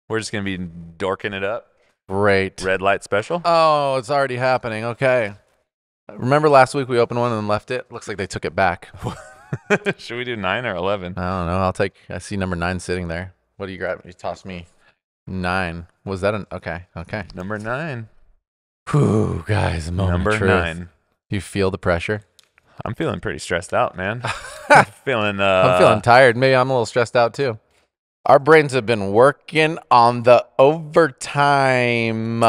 We're just going to be dorking it up. Great. Red light special. Oh, it's already happening. Okay. Remember last week we opened one and then left it? Looks like they took it back. Should we do 9 or 11? I don't know. I see number 9 sitting there. What do you grab? You toss me 9. Was that okay. Number 9. Whew, guys, Number 9. You feel the pressure? I'm feeling pretty stressed out, man. I'm feeling tired. Maybe I'm a little stressed out too. Our brains have been working on the overtime.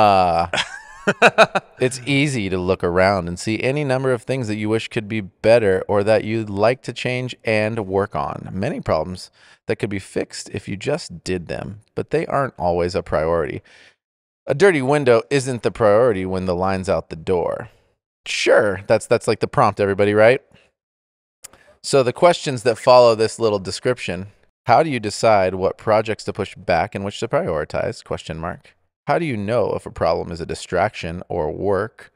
It's easy to look around and see any number of things that you wish could be better or that you'd like to change and work on. Many problems that could be fixed if you just did them, but they aren't always a priority. A dirty window isn't the priority when the line's out the door. Sure, that's like the prompt, everybody, right? So the questions that follow this little description: how do you decide what projects to push back and which to prioritize? Question mark. How do you know if a problem is a distraction or work?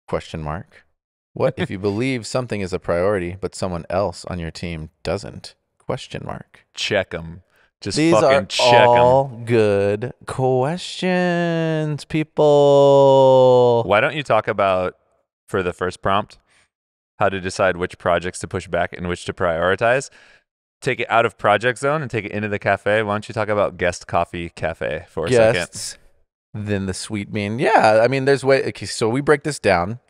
Question mark. What if you believe something is a priority, but someone else on your team doesn't? Question mark. check them. Just These fucking are check them. all good questions, people. Why don't you talk about, for the first prompt, how to decide which projects to push back and which to prioritize? Take it out of project zone and take it into the cafe. Why don't you talk about guest coffee cafe for a Guests, then the sweet bean. Yeah, I mean, there's way. Okay, so we break this down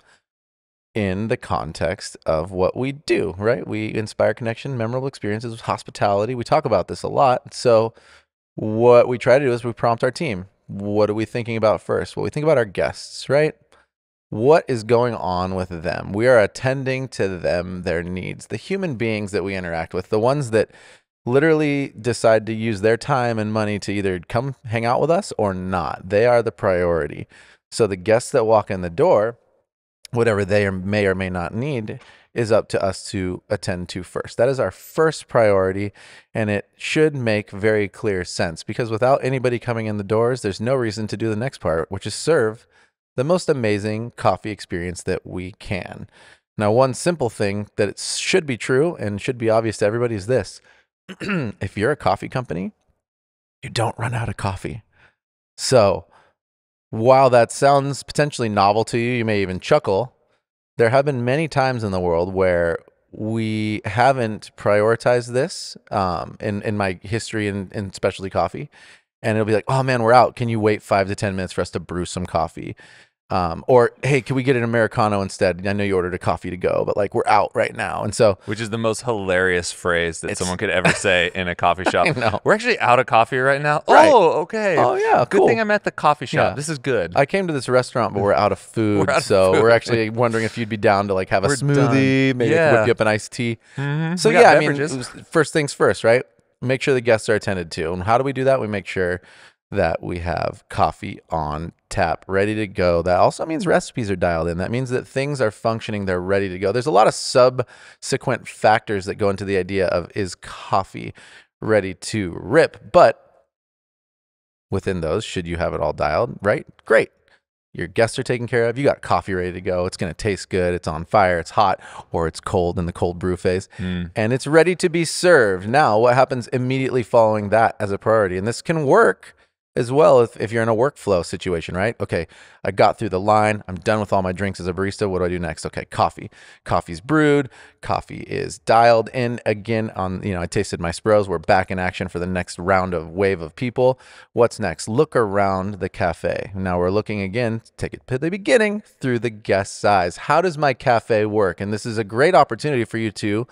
in the context of what we do, right? We inspire connection, memorable experiences, hospitality. We talk about this a lot. So what we try to do is we prompt our team. What are we thinking about first? Well, we think about our guests, right? What is going on with them? We are attending to them, their needs, the human beings that we interact with, the ones that literally decide to use their time and money to either come hang out with us or not. They are the priority. So the guests that walk in the door, whatever they may or may not need, is up to us to attend to first. That is our first priority, and it should make very clear sense, because without anybody coming in the doors, there's no reason to do the next part, which is serve the most amazing coffee experience that we can. Now, one simple thing that it should be true and should be obvious to everybody is this. If you're a coffee company, you don't run out of coffee. So while that sounds potentially novel to you, you may even chuckle. There have been many times in the world where we haven't prioritized this in my history in specialty coffee. And it'll be like, oh man, we're out. Can you wait 5 to 10 minutes for us to brew some coffee? Or, hey, can we get an Americano instead? I know you ordered a coffee to go, but like we're out right now. And so, which is the most hilarious phrase that someone could ever say in a coffee shop. I know. We're actually out of coffee right now. Right. Oh, okay. Oh yeah, Good cool. thing I'm at the coffee shop. Yeah. This is good. I came to this restaurant, but we're out of food. We're out of so food. we're actually wondering if you'd be down to like have a We're smoothie, done. maybe Yeah. whip you up an iced tea. Mhm. So We got yeah, beverages. I mean, first things first, right? Make sure the guests are attended to. And how do we do that? We make sure that we have coffee on tap, ready to go. That also means recipes are dialed in. That means that things are functioning, they're ready to go. There's a lot of subsequent factors that go into the idea of, is coffee ready to rip? But within those, should you have it all dialed, right? Great. Your guests are taken care of. You got coffee ready to go. It's going to taste good. It's on fire. It's hot, or it's cold in the cold brew phase. And it's ready to be served. Now, what happens immediately following that as a priority? And this can work as well if you're in a workflow situation, right? Okay, I got through the line. I'm done with all my drinks as a barista. What do I do next? Okay, coffee. Coffee's brewed. Coffee is dialed in again on, I tasted my Spros. We're back in action for the next round of wave of people. What's next? Look around the cafe. Now we're looking again, take it to the beginning, through the guest's eyes. How does my cafe work? And this is a great opportunity for you to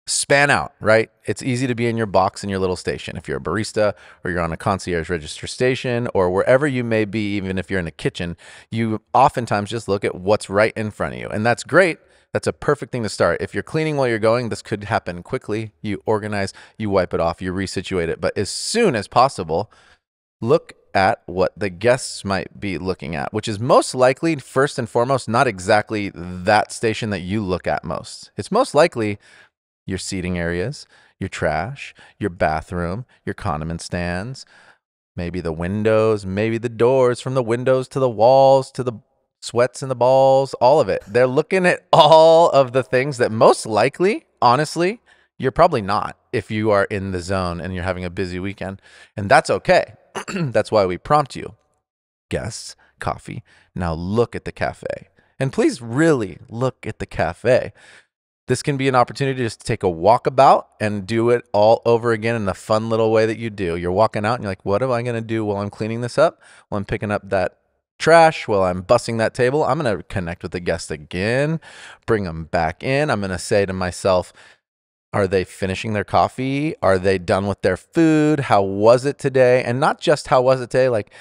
span out, right? It's easy to be in your box in your little station. If you're a barista or you're on a concierge register station or wherever you may be, even if you're in a kitchen, you oftentimes just look at what's right in front of you. And that's great. That's a perfect thing to start. If you're cleaning while you're going, this could happen quickly. You organize, you wipe it off, you resituate it. But as soon as possible, look at what the guests might be looking at, which is most likely, first and foremost, not exactly that station that you look at most. It's most likely your seating areas, your trash, your bathroom, your condiment stands, maybe the windows, maybe the doors, from the windows to the walls, to the sweats and the balls, all of it. They're looking at all of the things that most likely, honestly, you're probably not. if you are in the zone and you're having a busy weekend. And that's okay. That's why we prompt you. Guests, coffee. Now look at the cafe. And please really look at the cafe. This can be an opportunity to just take a walkabout and do it all over again in the fun little way that you do. You're walking out and you're like, what am I going to do while I'm cleaning this up? While I'm picking up that trash, while I'm bussing that table, I'm going to connect with the guest again, bring them back in. I'm going to say to myself, are they finishing their coffee? Are they done with their food? How was it today? And not just how was it today, like,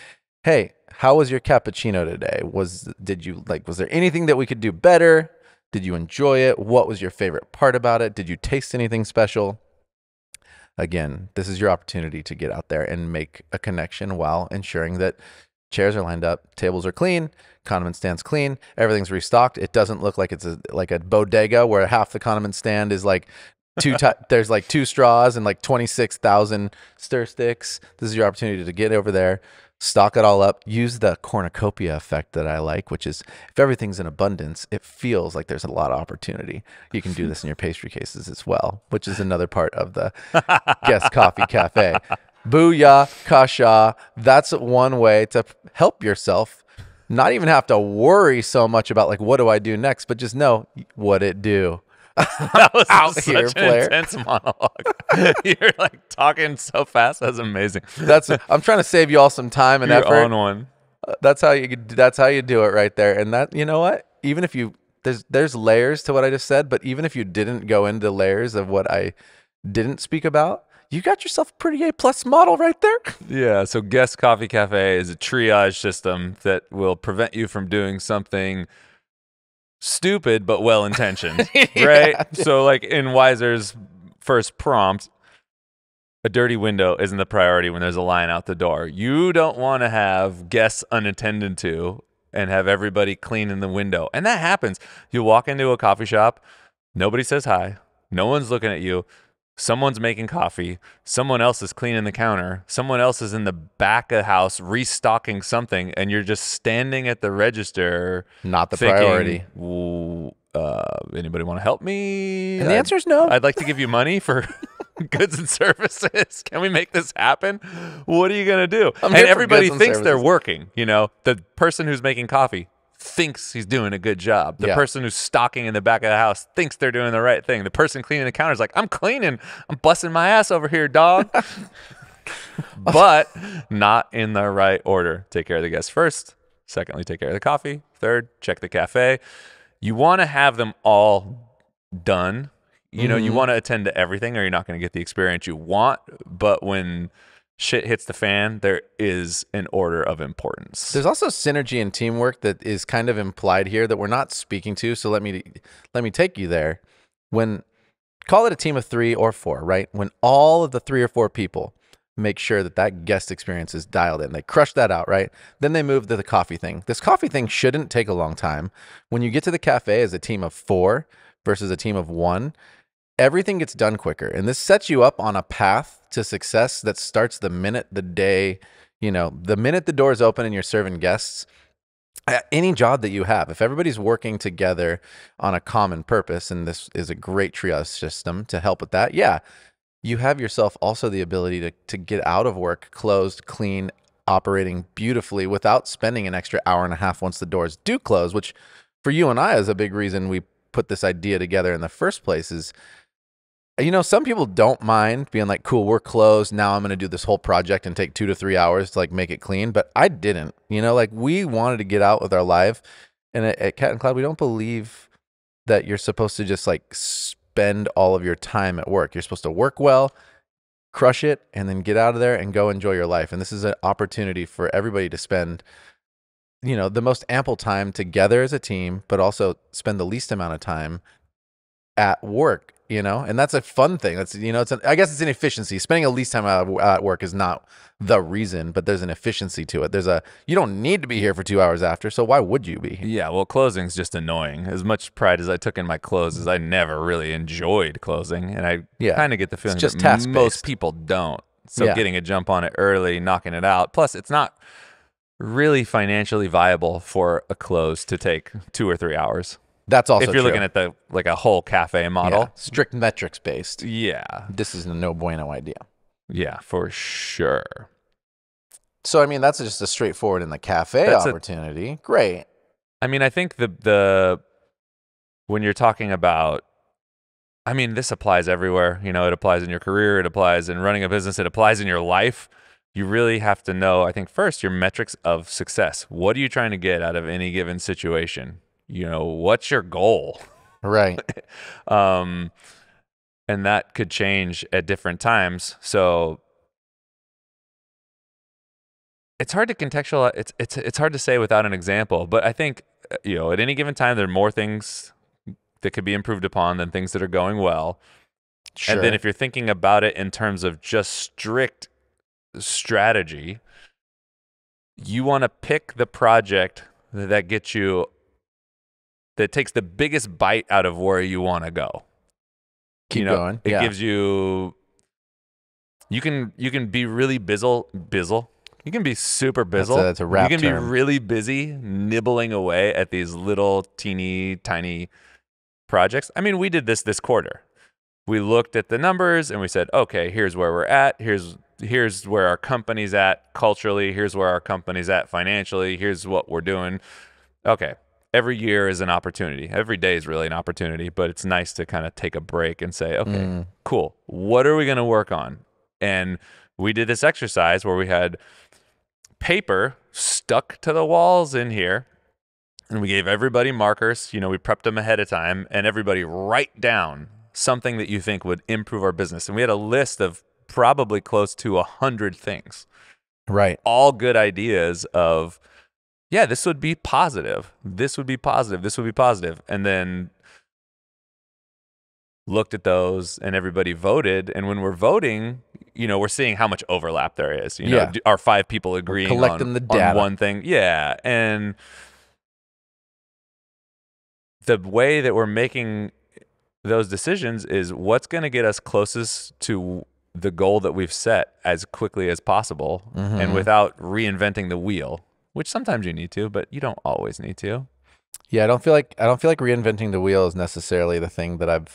hey, how was your cappuccino today? Was there anything that we could do better? Did you enjoy it? What was your favorite part about it? Did you taste anything special? Again, this is your opportunity to get out there and make a connection while ensuring that chairs are lined up, tables are clean, condiment stand's clean, everything's restocked. It doesn't look like it's like a bodega where half the condiment stand is like there's like 2 straws and like 26,000 stir sticks. This is your opportunity to get over there, stock it all up, use the cornucopia effect that I like, which is if everything's in abundance, it feels like there's a lot of opportunity. You can do this in your pastry cases as well, which is another part of the Guest Coffee Cafe. Booyah, kasha. That's one way to help yourself not even have to worry so much about like, what do I do next? But just know what it do. That was Out such here, an player. intense monologue. You're like talking so fast. That's amazing. I'm trying to save you all some time and You're effort. on one. That's how you do it right there. And that, you know what? Even if there's layers to what I just said, but even if you didn't go into layers of what I didn't speak about, you got yourself a pretty A+ model right there. Yeah. So Guest Coffee Cafe is a triage system that will prevent you from doing something stupid but well intentioned. Right? Yeah. So like in Wiser's first prompt, a dirty window isn't the priority when there's a line out the door. You don't want to have guests unattended to and have everybody cleaning the window. And that happens. You walk into a coffee shop, nobody says hi, no one's looking at you. Someone's making coffee. Someone else is cleaning the counter. Someone else is in the back of the house restocking something, and you're just standing at the register. Not the thinking, priority. Anybody want to help me? And the answer is no. I'd like to give you money for goods and services. Can we make this happen? What are you going to do? I'm And here for everybody goods and thinks they're services. working. You know, the person who's making coffee thinks he's doing a good job. The Yeah. person who's stocking in the back of the house thinks they're doing the right thing. The person cleaning the counter is like, I'm cleaning. I'm busting my ass over here, dog. But not in the right order. Take care of the guests first. Secondly, take care of the coffee. Third, check the cafe. You want to have them all done. You know, you want to attend to everything or you're not going to get the experience you want. But when shit hits the fan, there is an order of importance. There's also synergy and teamwork that is kind of implied here that we're not speaking to. So let me take you there. Call it a team of 3 or 4, right? When all of the 3 or 4 people make sure that guest experience is dialed in, they crush that out, right? Then they move to the coffee thing. This coffee thing shouldn't take a long time. When you get to the cafe as a team of 4 versus a team of 1, everything gets done quicker. And this sets you up on a path to success that starts the minute the minute the doors open and you're serving guests. Any job that you have, if everybody's working together on a common purpose, and this is a great triage system to help with that, yeah, you have yourself also the ability to get out of work closed, clean, operating beautifully without spending an extra hour and a half once the doors do close, which for you and I is a big reason we put this idea together in the first place. Is, you know, some people don't mind being like, cool, we're closed. Now I'm going to do this whole project and take 2 to 3 hours to like make it clean. But I didn't, you know, like we wanted to get out with our life. And at Cat and Cloud, we don't believe that you're supposed to just like spend all of your time at work. You're supposed to work well, crush it, and then get out of there and go enjoy your life. And this is an opportunity for everybody to spend, you know, the most ample time together as a team, but also spend the least amount of time at work, you know, and that's a fun thing. That's, you know, I guess it's an efficiency. Spending the least time at work is not the reason, but there's an efficiency to it. You don't need to be here for 2 hours after. So why would you be? Yeah, well, closing's just annoying. As much pride as I took in my closes, I never really enjoyed closing. And I kind of get the feeling just that task-based. most people don't. So getting a jump on it early, knocking it out. Plus, it's not really financially viable for a close to take 2 or 3 hours. That's also if you're true. looking at the like a whole cafe Yeah, model. strict metrics based. Yeah. This is a no bueno idea. Yeah, for sure. So I mean, that's just a straightforward in the cafe opportunity. Great. I mean, I think the when you're talking about, I mean, this applies everywhere. You know, it applies in your career, it applies in running a business, it applies in your life. You really have to know, I think, first, your metrics of success. What are you trying to get out of any given situation? You know, what's your goal? Right. And that could change at different times. So it's hard to contextualize. It's hard to say without an example. But I think, you know, at any given time, there are more things that could be improved upon than things that are going well. Sure. And then if you're thinking about it in terms of just strict strategy, you want to pick the project that gets you, that takes the biggest bite out of where you want to go. Keep going. It gives you, you can be really bizzle. You can be super bizzle. That's a rap You can term. be really busy nibbling away at these little teeny tiny projects. I mean, we did this quarter. We looked at the numbers and we said, okay, here's where we're at. Here's where our company's at culturally. Here's where our company's at financially. Here's what we're doing. Okay. Every year is an opportunity. Every day is really an opportunity, but it's nice to kind of take a break and say, okay, cool. What are we going to work on? And we did this exercise where we had paper stuck to the walls in here, and we gave everybody markers. You know, we prepped them ahead of time, and everybody write down something that you think would improve our business. And we had a list of probably close to 100 things. Right. All good ideas of, yeah, this would be positive. This would be positive. This would be positive. And then looked at those and everybody voted. And when we're voting, you know, we're seeing how much overlap there is. You know, are 5 people agreeing collecting the data on one thing? Yeah. And the way that we're making those decisions is what's going to get us closest to the goal that we've set as quickly as possible and without reinventing the wheel, which sometimes you need to, but you don't always need to. Yeah, I don't feel like reinventing the wheel is necessarily the thing that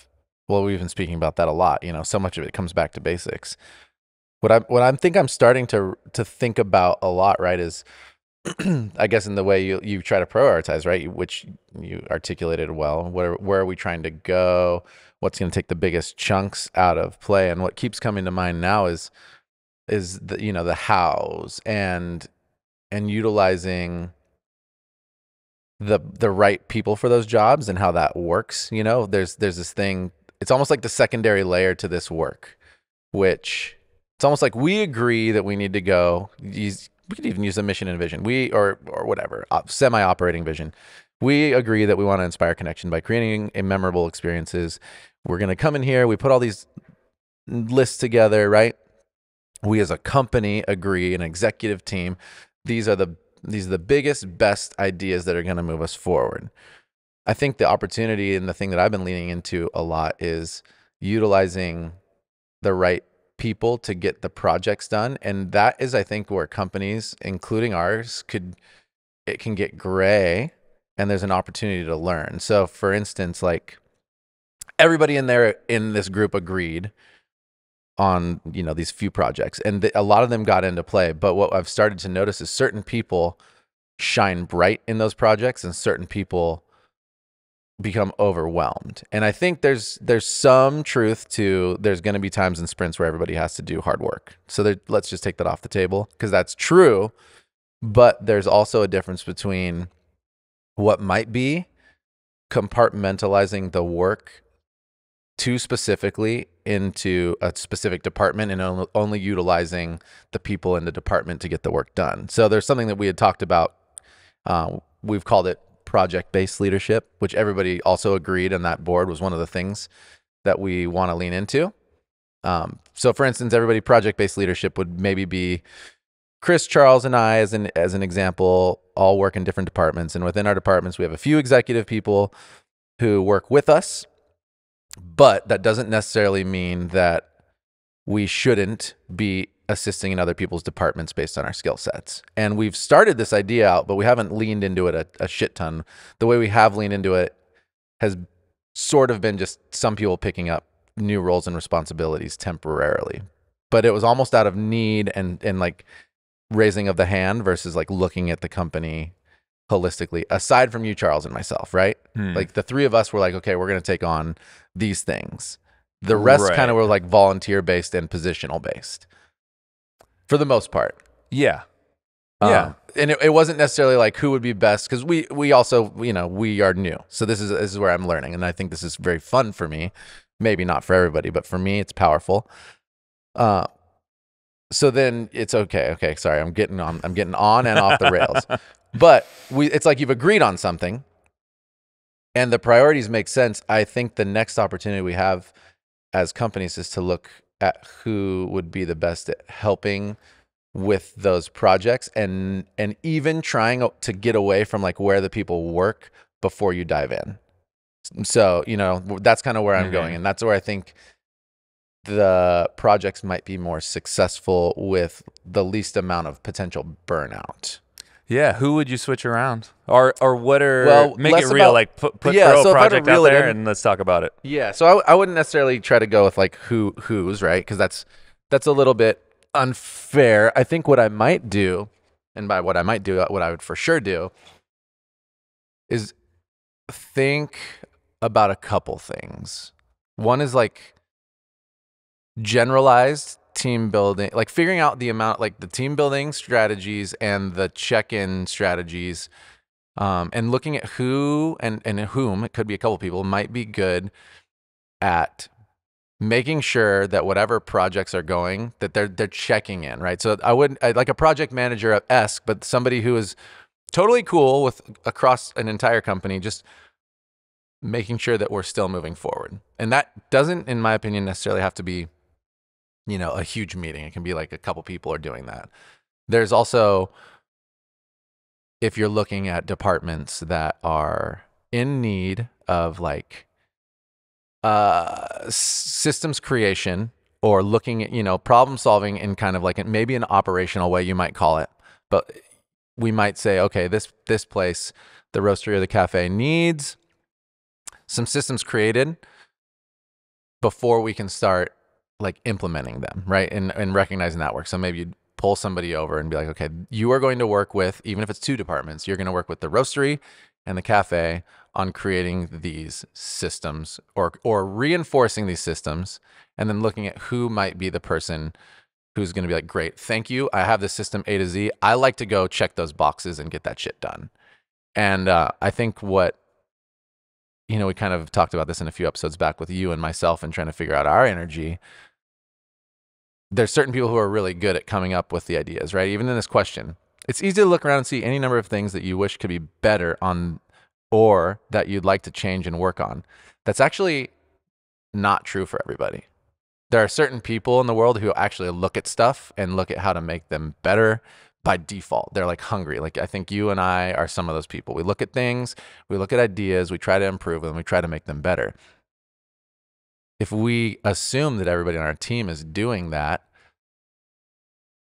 we've been speaking about that a lot. You know, so much of it comes back to basics. What I'm starting to think about a lot, right, is I guess in the way you try to prioritize, right, which you articulated well. Where are we trying to go? What's going to take the biggest chunks out of play? And what keeps coming to mind now is the, you know, the hows and utilizing the right people for those jobs and how that works. You know, there's this thing. It's almost like the secondary layer to this work, which it's almost like we agree that we need to go. We could even use a mission and vision. Or whatever, semi-operating vision. We agree that we want to inspire connection by creating a memorable experiences. We're going to come in here. We put all these lists together, right? We as a company agree, an executive team. These are the biggest, best ideas that are going to move us forward. I think the opportunity and the thing that I've been leaning into a lot is utilizing the right people to get the projects done. And that is, I think, where companies, including ours, it can get gray and there's an opportunity to learn. So for instance, like everybody in this group agreed on, you know, these few projects and a lot of them got into play. But what I've started to notice is certain people shine bright in those projects and certain people become overwhelmed. And I think there's some truth to there's going to be times in sprints where everybody has to do hard work. So let's just take that off the table because that's true. But there's also a difference between what might be compartmentalizing the work too specifically into a specific department and only utilizing the people in the department to get the work done. So there's something that we had talked about. We've called it project-based leadership, which everybody also agreed on that board was one of the things that we want to lean into. So for instance, everybody project-based leadership would maybe be Chris, Charles, and I as an example, all work in different departments. And within our departments, we have a few executive people who work with us, but that doesn't necessarily mean that we shouldn't be assisting in other people's departments based on our skill sets. And we've started this idea out, but we haven't leaned into it a shit ton. The way we have leaned into it has sort of been just some people picking up new roles and responsibilities temporarily. But it was almost out of need and like raising of the hand versus like looking at the company holistically, aside from you, Charles, and myself, right? Like the three of us were like, okay, we're going to take on these things. The rest kind of were like volunteer based and positional based for the most part. Yeah. And it wasn't necessarily like who would be best, because we also, we are new. So this is where I'm learning. And I think this is very fun for me. Maybe not for everybody, but for me, it's powerful. So then it's okay. Okay, sorry, I'm getting on and off the rails. But it's like you've agreed on something, and the priorities make sense. I think the next opportunity we have as companies is to look at who would be the best at helping with those projects, and even trying to get away from like where the people work before you dive in. So, that's kind of where I'm going, and that's where I think the projects might be more successful with the least amount of potential burnout. Yeah, who would you switch around, or what are make it real? Like throw a project out there and let's talk about it. Yeah, so I wouldn't necessarily try to go with like who's right, because that's a little bit unfair. I think what I might do, and by what I might do, what I would for sure do, is think about a couple things. One is like generalized team building, like figuring out the amount, like the team building strategies and the check-in strategies, and looking at who and whom, it could be a couple people, might be good at making sure that whatever projects are going, that they're checking in, right? So I'd like a project manager-esque, but somebody who is totally cool with across an entire company, just making sure that we're still moving forward. And that doesn't, in my opinion, necessarily have to be, a huge meeting. It can be like a couple people are doing that. There's also, if you're looking at departments that are in need of like systems creation, or looking at, problem solving in kind of like maybe an operational way, you might call it. But we might say, okay, this place, the roastery or the cafe, needs some systems created before we can start like implementing them, right? And recognizing that work. So maybe you'd pull somebody over and be like, okay, you are going to work with, even if it's two departments, you're going to work with the roastery and the cafe on creating these systems, or reinforcing these systems, and then looking at who might be the person who's going to be like, great, thank you, I have this system A to Z. I like to go check those boxes and get that shit done. And I think what, we kind of talked about this in a few episodes back with you and myself and trying to figure out our energy. There's certain people who are really good at coming up with the ideas, right? Even in this question, it's easy to look around and see any number of things that you wish could be better on, or that you'd like to change and work on. That's actually not true for everybody. There are certain people in the world who actually look at stuff and look at how to make them better by default. They're like hungry. Like I think you and I are some of those people. We look at things, we look at ideas, we try to improve them, we try to make them better. If we assume that everybody on our team is doing that,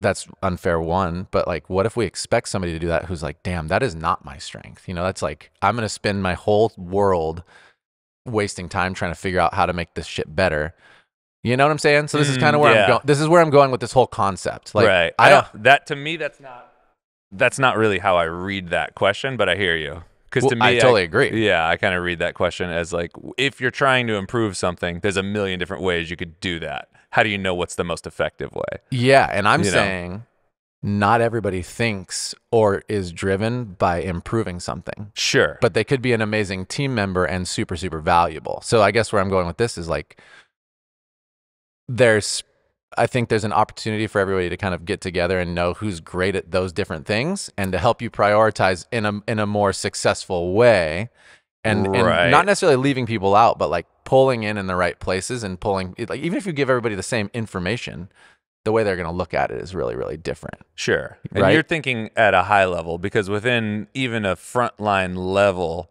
that's unfair, one. But like, what if we expect somebody to do that who's like, damn, that is not my strength. That's like, I'm going to spend my whole world wasting time trying to figure out how to make this shit better. You know what I'm saying? So this is kind of where I'm going. This is where I'm going with this whole concept. Like, right. I don't, that to me, that's not really how I read that question, but I hear you. Because to me, I totally agree. Yeah, I kind of read that question as like, if you're trying to improve something, there's a million different ways you could do that. How do you know what's the most effective way? Yeah, and I'm saying not everybody thinks or is driven by improving something. Sure. But they could be an amazing team member and super, super valuable. So I guess where I'm going with this is like, I think there's an opportunity for everybody to kind of get together and know who's great at those different things, and to help you prioritize in a more successful way, and not necessarily leaving people out, but like pulling in the right places, and pulling, like, even if you give everybody the same information, the way they're going to look at it is really, really different. Sure. And you're thinking at a high level, because within even a frontline level,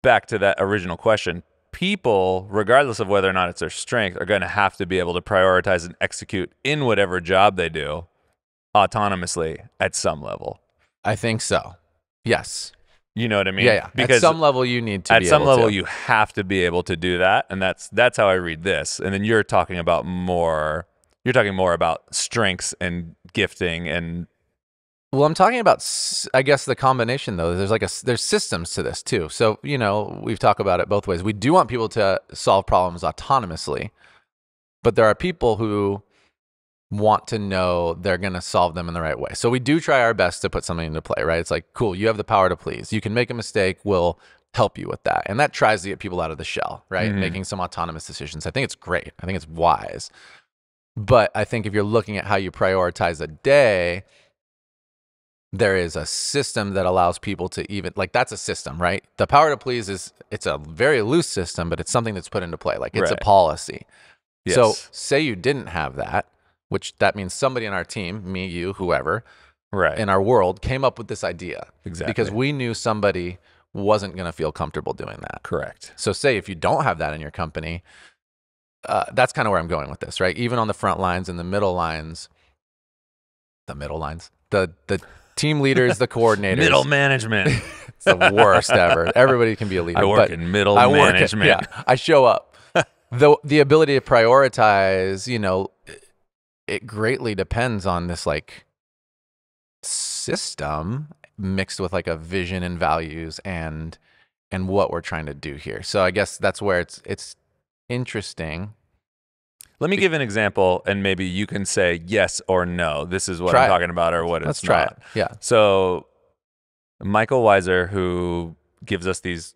back to that original question, people, regardless of whether or not it's their strength, are going to have to be able to prioritize and execute in whatever job they do autonomously at some level. I think so. Yes. You know what I mean? Yeah. Because at some level, you need to at be some able level to. you have to be able to do that, and that's how I read this. And then you're talking more about strengths and gifting and Well, I'm talking about, I guess, the combination though. There's systems to this too. So we've talked about it both ways. We do want people to solve problems autonomously, but there are people who want to know they're going to solve them in the right way. So we do try our best to put something into play, right? It's like, cool, you have the power to please. You can make a mistake. We'll help you with that. And that tries to get people out of the shell, right? Making some autonomous decisions. I think it's great. I think it's wise. But I think if you're looking at how you prioritize a day, there is a system that allows people to even, like, that's a system, right? The power to please it's a very loose system, but it's something that's put into play. Like, it's a policy. Yes. So say you didn't have that, which that means somebody in our team, me, you, whoever, right, in our world came up with this idea. Exactly. Because we knew somebody wasn't going to feel comfortable doing that. Correct. So say if you don't have that in your company, that's kind of where I'm going with this, right? Even on the front lines and the middle lines, the team leaders, the coordinators. Middle management. It's the worst ever. Everybody can be a leader. I work in middle management. I show up. The ability to prioritize, it greatly depends on this like system mixed with like a vision and values and what we're trying to do here. So I guess that's where it's interesting. Let me give an example, and maybe you can say yes or no. This is what Try I'm it. talking about, or what Let's it's try not. it. Yeah. So Michael Weiser, who gives us these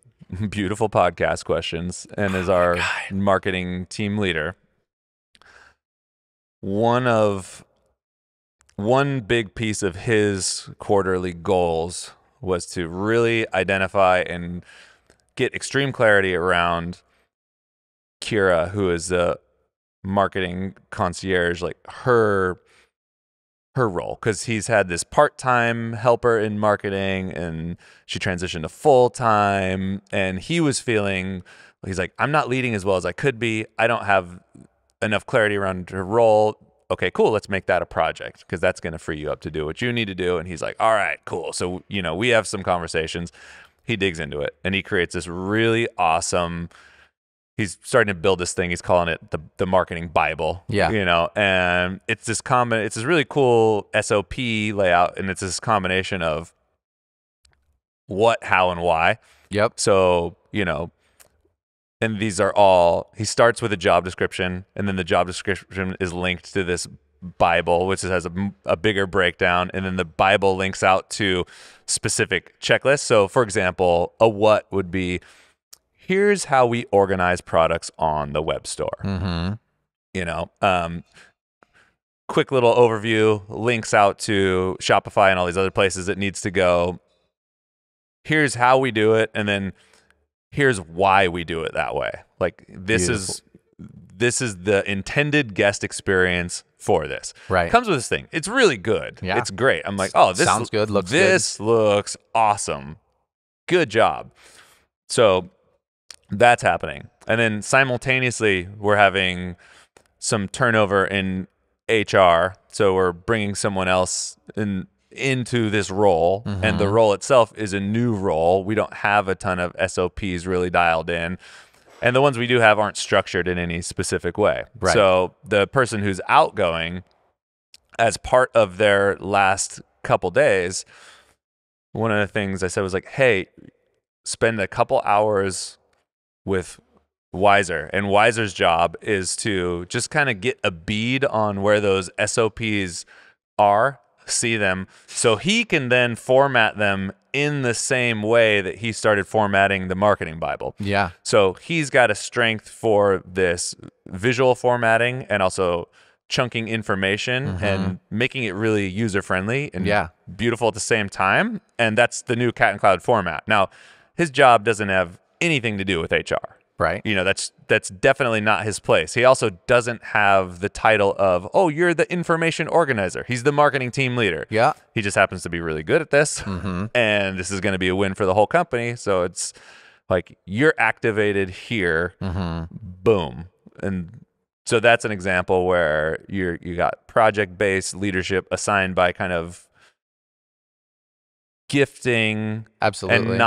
beautiful podcast questions and is our marketing team leader, one big piece of his quarterly goals was to really identify and get extreme clarity around Kira, who is the marketing concierge, like her role, because he's had this part-time helper in marketing and she transitioned to full-time, and he was feeling, he's like, I'm not leading as well as I could be. I don't have enough clarity around her role. Okay, cool. Let's make that a project, because that's going to free you up to do what you need to do. And he's like, all right, cool. So, we have some conversations. He digs into it and he creates this really awesome, he's starting to build this thing. He's calling it the marketing Bible. Yeah. And it's this really cool SOP layout, and it's this combination of what, how, and why. Yep. So, and these are all, he starts with a job description, and then the job description is linked to this Bible, which has a bigger breakdown, and then the Bible links out to specific checklists. So, for example, a what would be, here's how we organize products on the web store. Quick little overview, links out to Shopify and all these other places it needs to go. Here's how we do it, and then here's why we do it that way. Like, this is the intended guest experience for this. Right. Comes with this thing. It's really good. Yeah. It's great. I'm like, oh, this sounds good. Looks looks awesome. Good job. So that's happening. And then simultaneously, we're having some turnover in HR. So we're bringing someone else into this role, and the role itself is a new role. We don't have a ton of SOPs really dialed in, and the ones we do have aren't structured in any specific way. Right. So the person who's outgoing, as part of their last couple days, one of the things I said was like, hey, spend a couple hours with Weiser, and Weiser's job is to just kind of get a bead on where those SOPs are, see them, so he can then format them in the same way that he started formatting the marketing Bible. Yeah. So he's got a strength for this visual formatting and also chunking information and making it really user-friendly and beautiful at the same time. And that's the new Cat and Cloud format. Now, his job doesn't have anything to do with HR. Right. That's definitely not his place. He also doesn't have the title of, oh, you're the information organizer. He's the marketing team leader. Yeah. He just happens to be really good at this. And this is going to be a win for the whole company. So it's like, you're activated here. Boom. And so that's an example where you got project-based leadership assigned by kind of gifting Absolutely.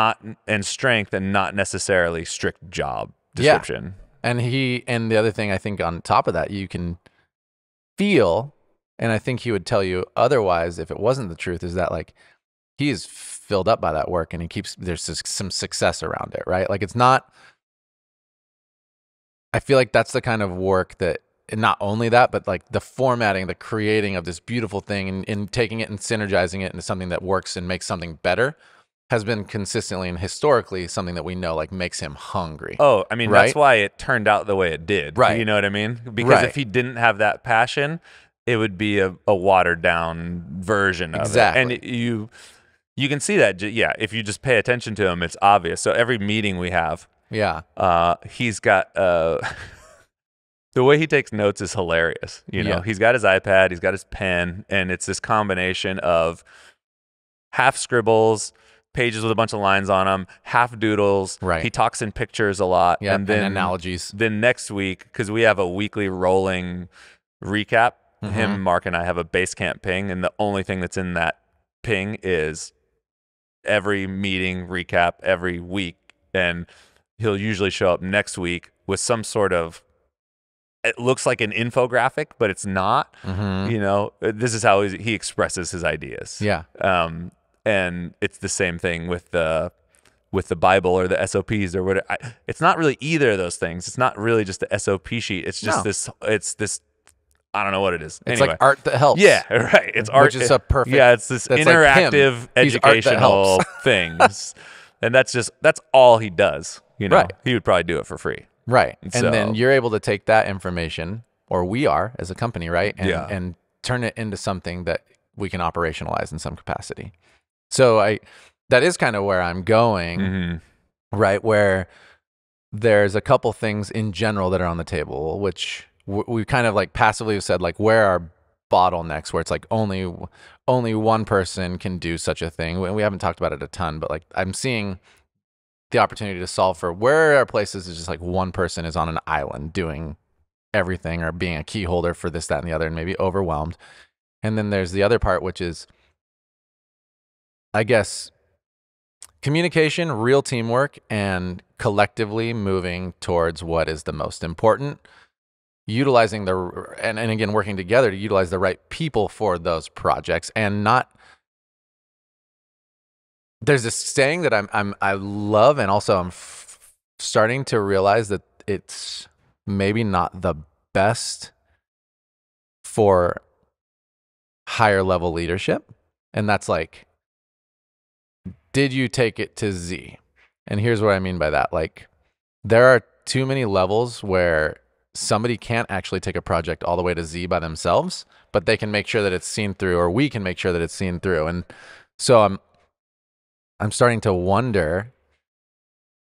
and strength and not necessarily strict job Yeah. description. And the other thing I think on top of that, you can feel, and I think he would tell you otherwise if it wasn't the truth, is that like he is filled up by that work and there's some success around it, right? Like it's not, I feel like that's the kind of work that, and not only that, but like the formatting, the creating of this beautiful thing and taking it and synergizing it into something that works and makes something better has been consistently and historically something that we know like makes him hungry. Oh, I mean, Right? that's why it turned out the way it did. Right. You know what I mean? Because Right. if he didn't have that passion, it would be a watered down version of Exactly. it. And you can see that, if you just pay attention to him, it's obvious. So every meeting we have, he's got the way he takes notes is hilarious. You know, Yeah. he's got his iPad, he's got his pen, and it's this combination of half scribbles, pages with a bunch of lines on them, half doodles. Right. He talks in pictures a lot. Yeah, and then analogies. Then next week, because we have a weekly rolling recap, him, Mark, and I have a Basecamp ping, and the only thing that's in that ping is every meeting recap every week. And he'll usually show up next week with some sort of, it looks like an infographic, but it's not. You know, this is how he expresses his ideas. Yeah. And it's the same thing with the Bible or the SOPs or whatever. It's not really either of those things. It's not really just the SOP sheet. It's just this. I don't know what it is. It's anyway. like art that helps. Yeah, right. It's art. Which is a perfect. Yeah, it's this that's like interactive him. He's art that educational helps. things, and that's all he does. You know, Right. he would probably do it for free. Right. And And then so- you're able to take that information, or we are as a company, right? And, Yeah. and turn it into something that we can operationalize in some capacity. So that is kind of where I'm going, Mhm. right? Where there's a couple things in general that are on the table, which we kind of like passively have said, like, where are bottlenecks where it's like only one person can do such a thing. We haven't talked about it a ton, but like I'm seeing the opportunity to solve for where are places is just like one person is on an island doing everything or being a key holder for this, that, and the other, and maybe overwhelmed. And then there's the other part, which is, I guess, communication, real teamwork, and collectively moving towards what is the most important. Utilizing and again, working together to utilize the right people for those projects, and not. There's this saying that I love, and also I'm starting to realize that it's maybe not the best for higher level leadership, and that's like, did you take it to Z? And here's what I mean by that. Like, there are too many levels where somebody can't actually take a project all the way to Z by themselves, but they can make sure that it's seen through, or we can make sure that it's seen through. And so I'm starting to wonder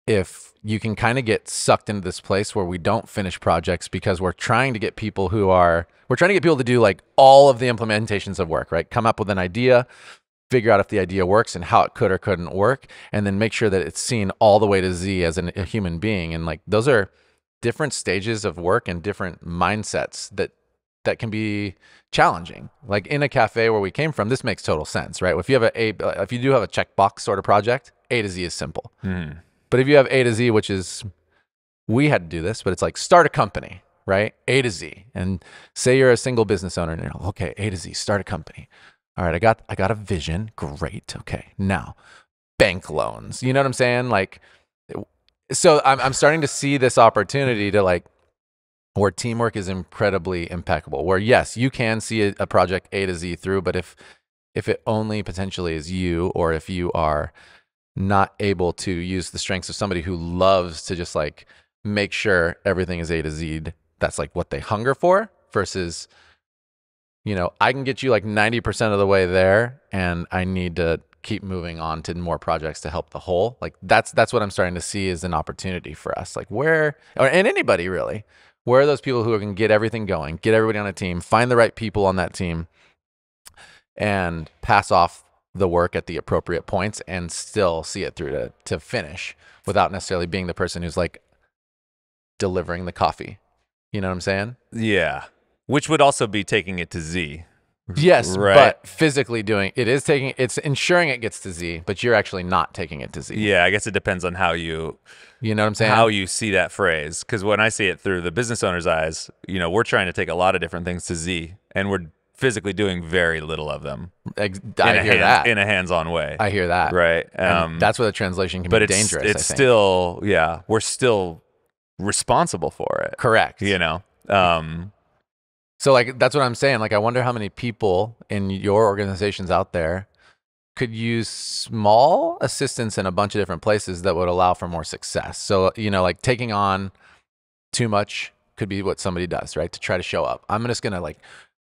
if you can kind of get sucked into this place where we don't finish projects because we're trying to get people to do like all of the implementations of work, right? Come up with an idea, figure out if the idea works and how it could or couldn't work, and then make sure that it's seen all the way to Z as a human being. And like, those are different stages of work and different mindsets that can be challenging. Like in a cafe where we came from, this makes total sense, right? If you do have a checkbox sort of project, A to Z is simple. But if you have A to Z, which is, we had to do this, but it's like start a company, right? A to Z. And say you're a single business owner and you're like, okay, A to Z, start a company. All right, I got a vision. Great. Okay. Now, bank loans. You know what I'm saying? Like, so I'm starting to see this opportunity to like, where teamwork is incredibly impeccable, where yes, you can see a project A to Z through, but if it only potentially is you, or if you are not able to use the strengths of somebody who loves to just like make sure everything is A to Z, that's like what they hunger for, versus, you know, I can get you like 90% of the way there and I need to keep moving on to more projects to help the whole. Like that's what I'm starting to see as an opportunity for us. Like and anybody really, where are those people who can get everything going, get everybody on a team, find the right people on that team, and pass off the work at the appropriate points and still see it through to finish without necessarily being the person who's like delivering the coffee. You know what I'm saying? Yeah. Which would also be taking it to Z. Yes, Right. but physically doing it's ensuring it gets to Z, but you're actually not taking it to Z. Yeah, I guess it depends on how you You know what I'm saying? how you see that phrase. Because when I see it through the business owner's eyes, we're trying to take a lot of different things to Z, and we're physically doing very little of them I hear that. in a hands-on way. I hear that. Right. And that's where the translation can but be it's dangerous. it's I think. still we're still responsible for it. Correct. So like that's what I'm saying. Like I wonder how many people in your organizations out there could use small assistance in a bunch of different places that would allow for more success. So like taking on too much could be what somebody does, right? To try to show up. I'm just gonna like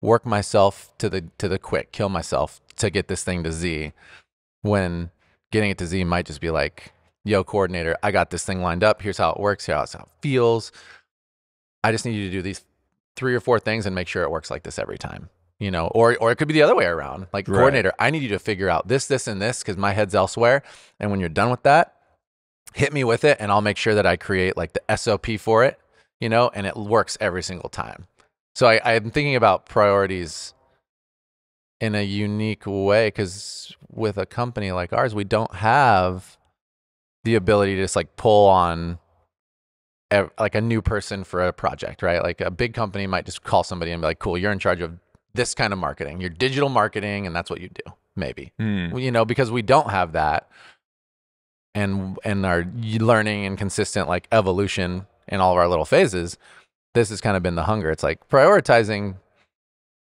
work myself to the quick, kill myself to get this thing to Z. When getting it to Z might just be like, yo, coordinator, I got this thing lined up. Here's how it works. Here's how it feels. I just need you to do these 3 or 4 things and make sure it works like this every time, or it could be the other way around. Like coordinator, I need you to figure out this, and this, because my head's elsewhere. And when you're done with that, hit me with it and I'll make sure that I create like the SOP for it, and it works every single time. So I'm thinking about priorities in a unique way, because with a company like ours, we don't have the ability to just like pull on like a new person for a project, right? Like a big company might just call somebody and be like, cool, you're in charge of this kind of marketing, your digital marketing, and that's what you do, maybe. Because we don't have that, and our learning and consistent like evolution in all of our little phases, this has kind of been the hunger. It's like prioritizing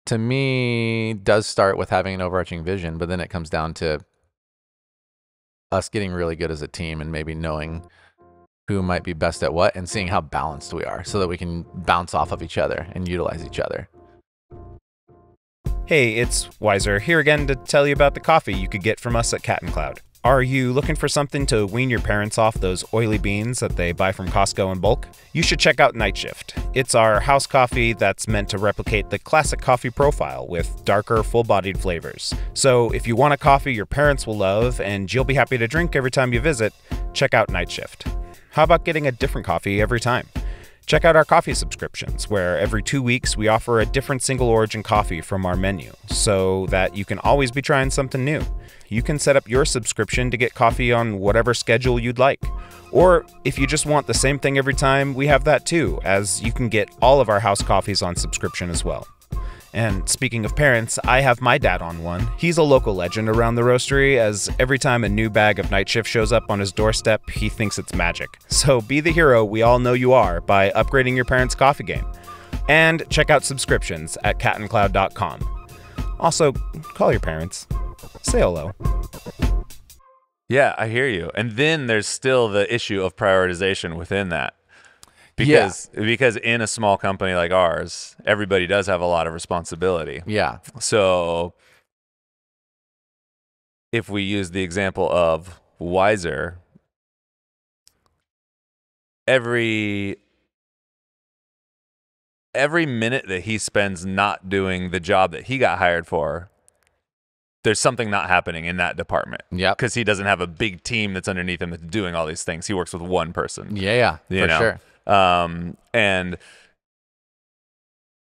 to me does start with having an overarching vision, but then it comes down to us getting really good as a team and maybe knowing who might be best at what and seeing how balanced we are so that we can bounce off of each other and utilize each other. Hey, it's Wiser here again to tell you about the coffee you could get from us at Cat and Cloud. Are you looking for something to wean your parents off those oily beans that they buy from Costco in bulk? You should check out Night Shift. It's our house coffee that's meant to replicate the classic coffee profile with darker, full-bodied flavors. So if you want a coffee your parents will love and you'll be happy to drink every time you visit, check out Night Shift. How about getting a different coffee every time? Check out our coffee subscriptions, where every 2 weeks we offer a different single origin coffee from our menu, so that you can always be trying something new. You can set up your subscription to get coffee on whatever schedule you'd like. Or if you just want the same thing every time, we have that too, as you can get all of our house coffees on subscription as well. And speaking of parents, I have my dad on one. He's a local legend around the roastery, as every time a new bag of Night Shift shows up on his doorstep, he thinks it's magic. So be the hero we all know you are by upgrading your parents' coffee game. And check out subscriptions at catandcloud.com. Also, call your parents. Say hello. Yeah, I hear you. And then there's still the issue of prioritization within that. Because in a small company like ours, everybody does have a lot of responsibility. Yeah. So if we use the example of Wiser, every minute that he spends not doing the job that he got hired for, there's something not happening in that department. Yeah. Because he doesn't have a big team that's underneath him that's doing all these things. He works with one person. Yeah, for sure. And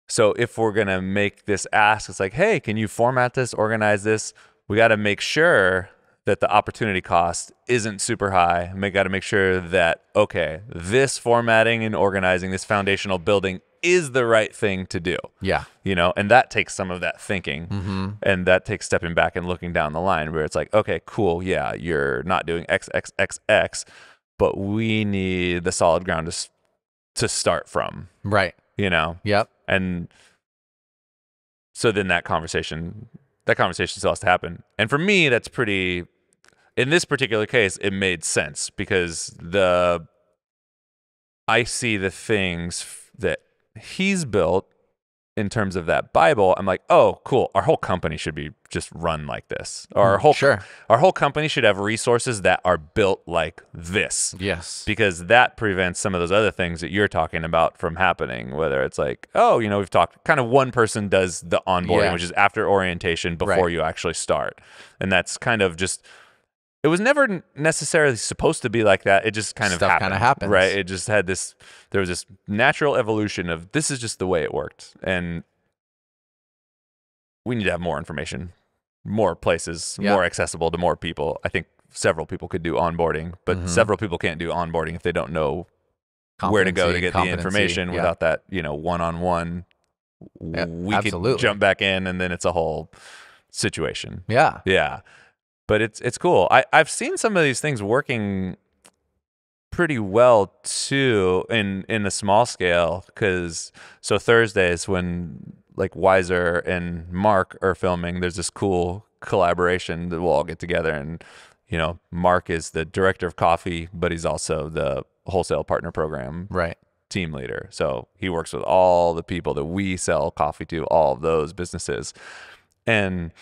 so if we're going to make this ask, it's like, hey, can you format this, organize this? We got to make sure that the opportunity cost isn't super high. We got to make sure that, okay, this formatting and organizing, this foundational building is the right thing to do. Yeah. And that takes some of that thinking, and that takes stepping back and looking down the line where it's like, okay, cool. Yeah. You're not doing X, X, X, X, but we need the solid ground to start from. Right. Yep. And so then that conversation still has to happen. And for me, that's pretty, in this particular case, it made sense because I see the things that he's built in terms of that Bible. I'm like, oh, cool. Our whole company should be just run like this. Or our whole company should have resources that are built like this. Yes. Because that prevents some of those other things that you're talking about from happening, whether it's like, oh, we've talked, kind of one person does the onboarding, which is after orientation before you actually start. And that's kind of just, it was never necessarily supposed to be like that. It just kind of happened. Right? It just had there was this natural evolution of this is just the way it worked. And we need to have more information, more places, Yeah. more accessible to more people. I think several people could do onboarding, but several people can't do onboarding if they don't know where to go to get the information without that, one-on-one. We absolutely. could jump back in and then it's a whole situation. Yeah. Yeah. But it's cool. I've seen some of these things working pretty well too in a small scale, because so Thursdays when like Wiser and Mark are filming, there's this cool collaboration that we'll all get together, and Mark is the director of coffee, but he's also the wholesale partner program team leader. So he works with all the people that we sell coffee to, all of those businesses. And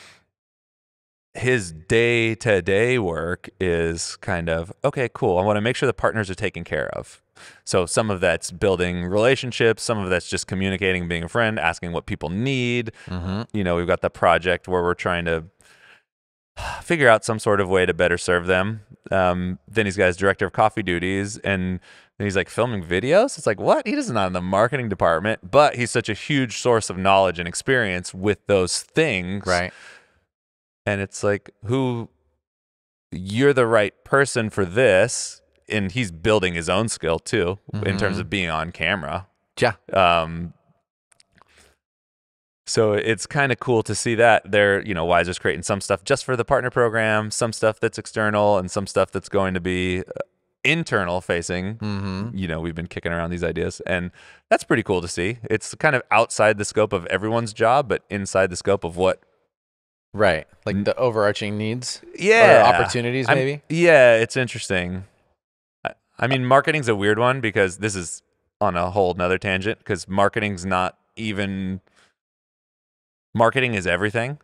his day-to-day work is kind of, okay, cool, I want to make sure the partners are taken care of. So some of that's building relationships, some of that's just communicating, being a friend, asking what people need. We've got the project where we're trying to figure out some sort of way to better serve them. Then he's got his director of coffee duties, and then he's like filming videos. It's like, what? He doesn't know in the marketing department, but he's such a huge source of knowledge and experience with those things. Right. And it's like, you're the right person for this. And he's building his own skill too, in terms of being on camera. Yeah. So it's kind of cool to see that they're, Wiser's creating some stuff just for the partner program, some stuff that's external, and some stuff that's going to be internal facing. We've been kicking around these ideas, and that's pretty cool to see. It's kind of outside the scope of everyone's job, but inside the scope of what. Right. Like the overarching needs. Yeah. Or opportunities, maybe. Yeah, it's interesting. I mean, marketing's a weird one, because this is on a whole nother tangent, because marketing is everything.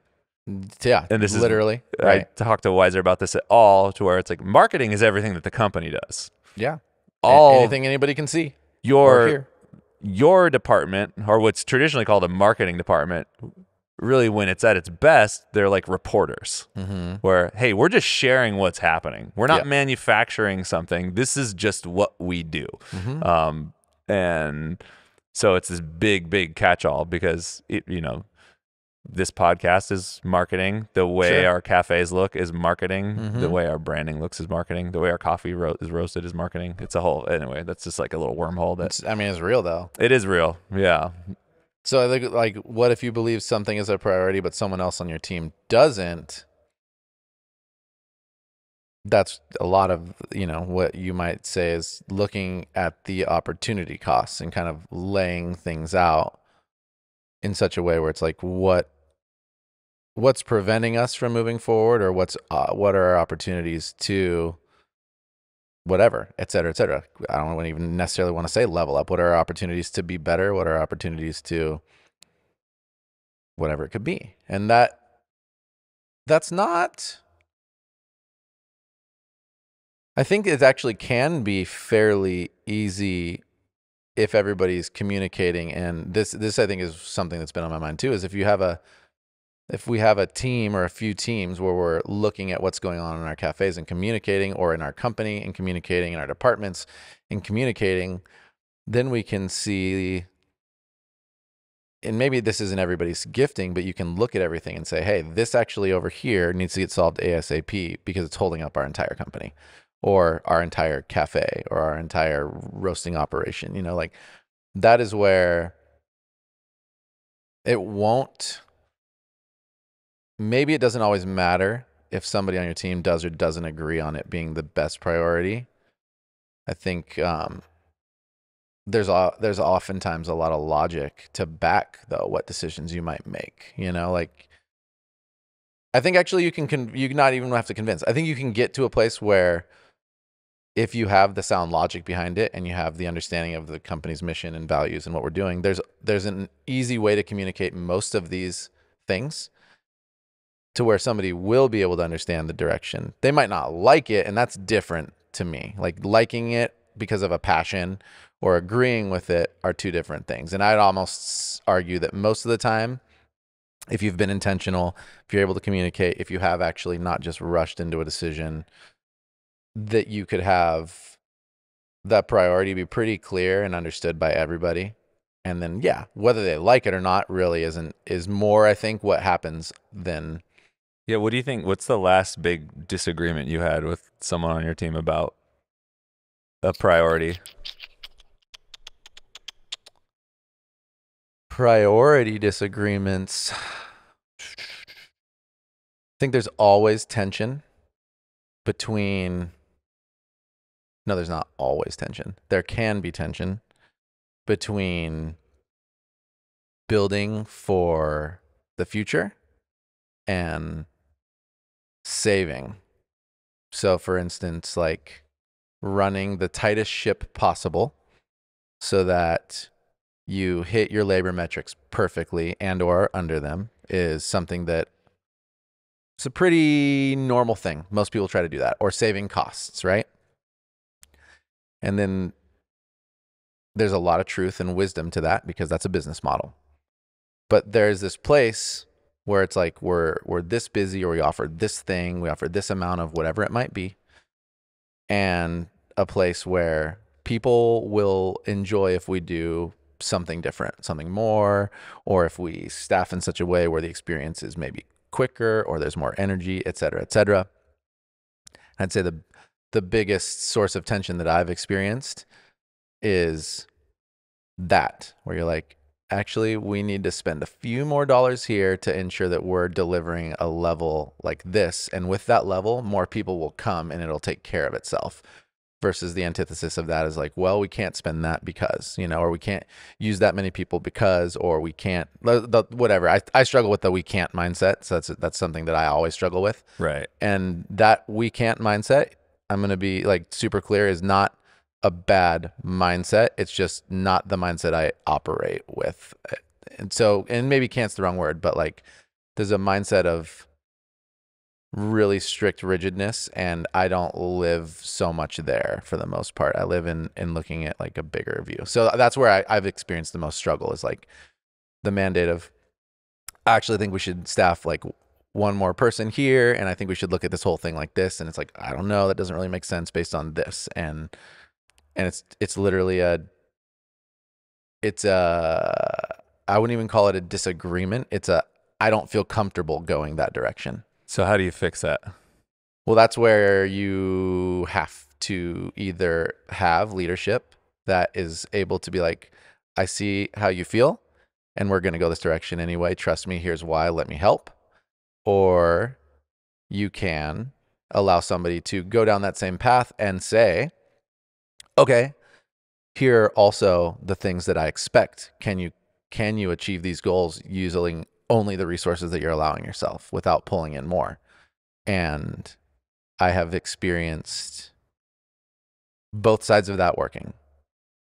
Yeah. And this literally. is, I talked to Wiser about this at all, to where it's like, marketing is everything that the company does. Yeah. All anything anybody can see or hear. Your department, or what's traditionally called a marketing department, really, when it's at its best, they're like reporters, where, hey, we're just sharing what's happening. We're not manufacturing something. This is just what we do. And so it's this big catch-all, because this podcast is marketing. The way our cafes look is marketing. The way our branding looks is marketing. The way our coffee is roasted is marketing. It's a whole, anyway, that's just like a little wormhole. It's real though. It is real. Yeah. So I think, like, what if you believe something is a priority, but someone else on your team doesn't? That's a lot of, what you might say is looking at the opportunity costs and kind of laying things out in such a way where it's like, what's preventing us from moving forward, or what are our opportunities to whatever, et cetera, et cetera. I don't even necessarily want to say level up. What are our opportunities to be better? What are our opportunities to whatever it could be? And that's not, I think it actually can be fairly easy if everybody's communicating. And this I think is something that's been on my mind too, is if we have a team or a few teams where we're looking at what's going on in our cafes and communicating, or in our company and communicating, in our departments and communicating, then we can see, and maybe this isn't everybody's gifting, but you can look at everything and say, hey, this actually over here needs to get solved ASAP because it's holding up our entire company or our entire cafe or our entire roasting operation. Like that is where it won't. Maybe it doesn't always matter if somebody on your team does or doesn't agree on it being the best priority. I think there's oftentimes a lot of logic to back, though, what decisions you might make. Like I think actually you can not even have to convince. I think you can get to a place where if you have the sound logic behind it and you have the understanding of the company's mission and values and what we're doing, there's an easy way to communicate most of these things to where somebody will be able to understand the direction. They might not like it, and that's different to me. Like liking it because of a passion or agreeing with it are two different things. And I'd almost argue that most of the time, if you've been intentional, if you're able to communicate, if you have actually not just rushed into a decision, that you could have that priority be pretty clear and understood by everybody. And then, yeah, whether they like it or not really is more, I think, what happens than. Yeah, what do you think? What's the last big disagreement you had with someone on your team about a priority? Priority disagreements. I think there's always tension between. No, there's not always tension. There can be tension between building for the future and saving. So, for instance, like running the tightest ship possible so that you hit your labor metrics perfectly and or under them is something that it's a pretty normal thing. Most people try to do that, or saving costs, right? And then there's a lot of truth and wisdom to that because that's a business model. But there's this place where it's like we're this busy, or we offer this thing, we offer this amount of whatever it might be, and a place where people will enjoy if we do something different, something more, or if we staff in such a way where the experience is maybe quicker or there's more energy, et cetera, et cetera. I'd say the biggest source of tension that I've experienced is that, where you're like, actually, we need to spend a few more dollars here to ensure that we're delivering a level like this. And with that level, more people will come and it'll take care of itself. Versus the antithesis of that is like, well, we can't spend that because, or we can't use that many people because, or we can't, whatever. I struggle with the we can't mindset. So that's something that I always struggle with. Right. And that we can't mindset, I'm going to be like super clear, is not a bad mindset. It's just not the mindset I operate with. And so, and maybe can't's the wrong word, but like there's a mindset of really strict rigidness, and I don't live so much there for the most part. I live in looking at like a bigger view. So that's where I've experienced the most struggle, is like the mandate of, I actually think we should staff like one more person here, and I think we should look at this whole thing like this. And it's like, I don't know, that doesn't really make sense based on this. And it's literally I wouldn't even call it a disagreement. I don't feel comfortable going that direction. So how do you fix that? Well, that's where you have to either have leadership that is able to be like, I see how you feel, and we're going to go this direction anyway. Trust me, here's why, let me help. Or you can allow somebody to go down that same path and say, okay, here are also the things that I expect. Can you achieve these goals using only the resources that you're allowing yourself without pulling in more? And I have experienced both sides of that working.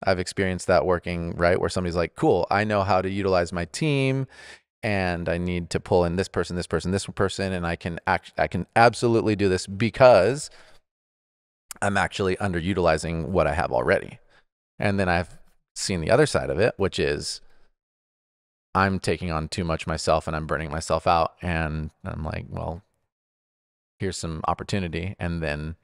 I've experienced that working, right, where somebody's like, cool, I know how to utilize my team, and I need to pull in this person, and I can absolutely do this because I'm actually underutilizing what I have already. And then I've seen the other side of it, which is I'm taking on too much myself and I'm burning myself out. And I'm like, well, here's some opportunity, and then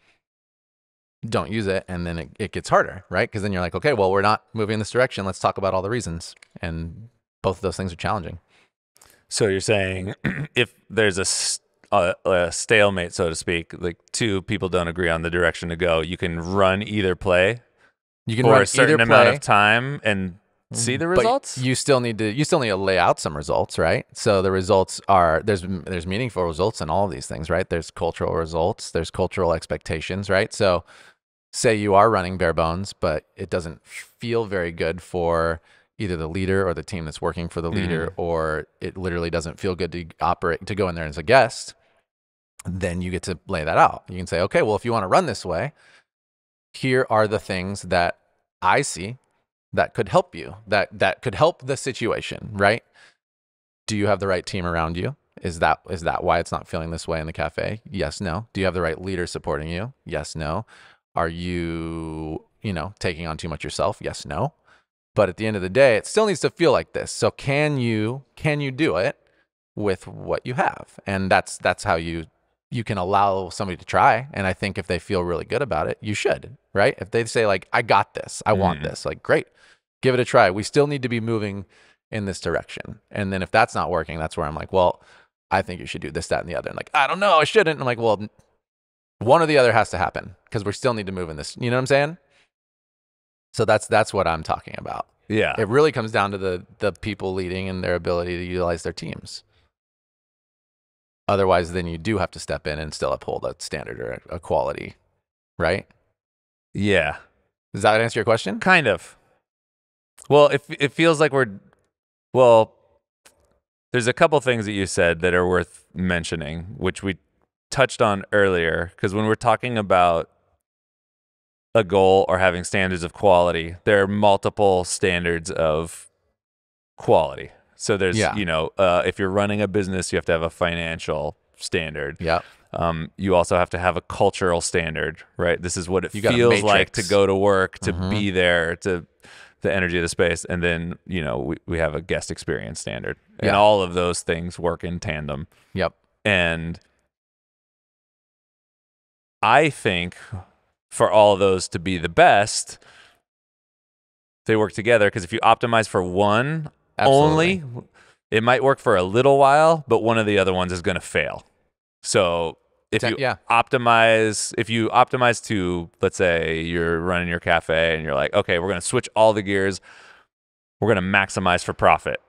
don't use it. And then it gets harder, right? Because then you're like, okay, well, we're not moving in this direction. Let's talk about all the reasons. And both of those things are challenging. So you're saying if there's a stalemate, so to speak, like two people don't agree on the direction to go, you can run either play. You can run a certain amount of time and see the results. But you still need to lay out some results, right? So the results are there's meaningful results in all of these things, right? There's cultural results, there's cultural expectations, right? So say you are running bare bones, but it doesn't feel very good for either the leader or the team that's working for the leader, or it literally doesn't feel good to go in there as a guest, then you get to lay that out. You can say, okay, well, if you want to run this way, here are the things that I see that could help you, that could help the situation, right? Do you have the right team around you? Is that why it's not feeling this way in the cafe? Yes, no. Do you have the right leader supporting you? Yes, no. Are you, taking on too much yourself? Yes, no. But at the end of the day, it still needs to feel like this. So can you do it with what you have? And that's how you can allow somebody to try. And I think if they feel really good about it, you should, right? If they say like, I got this, I want this, like, great. Give it a try. We still need to be moving in this direction. And then if that's not working, that's where I'm like, well, I think you should do this, that, and the other. And like, I don't know, I shouldn't. And I'm like, well, one or the other has to happen because we still need to move in this. You know what I'm saying? So that's what I'm talking about. Yeah. It really comes down to the people leading and their ability to utilize their teams. Otherwise, then you do have to step in and still uphold a standard or a quality, right? Yeah. Does that answer your question? Kind of. Well, it feels like well, there's a couple things that you said that are worth mentioning, which we touched on earlier, because when we're talking about a goal or having standards of quality, there are multiple standards of quality. So there's, if you're running a business, you have to have a financial standard. Yeah. You also have to have a cultural standard, right? This is what it You got a feels like matrix. to go to work, to be there, to the energy of the space. And then, we have a guest experience standard. And Yeah. all of those things work in tandem. Yep. And I think for all of those to be the best, they work together, because if you optimize for one Absolutely. only, it might work for a little while, but one of the other ones is going to fail. So if you optimize to, let's say you're running your cafe and you're like, okay, we're going to switch all the gears. We're going to maximize for profit,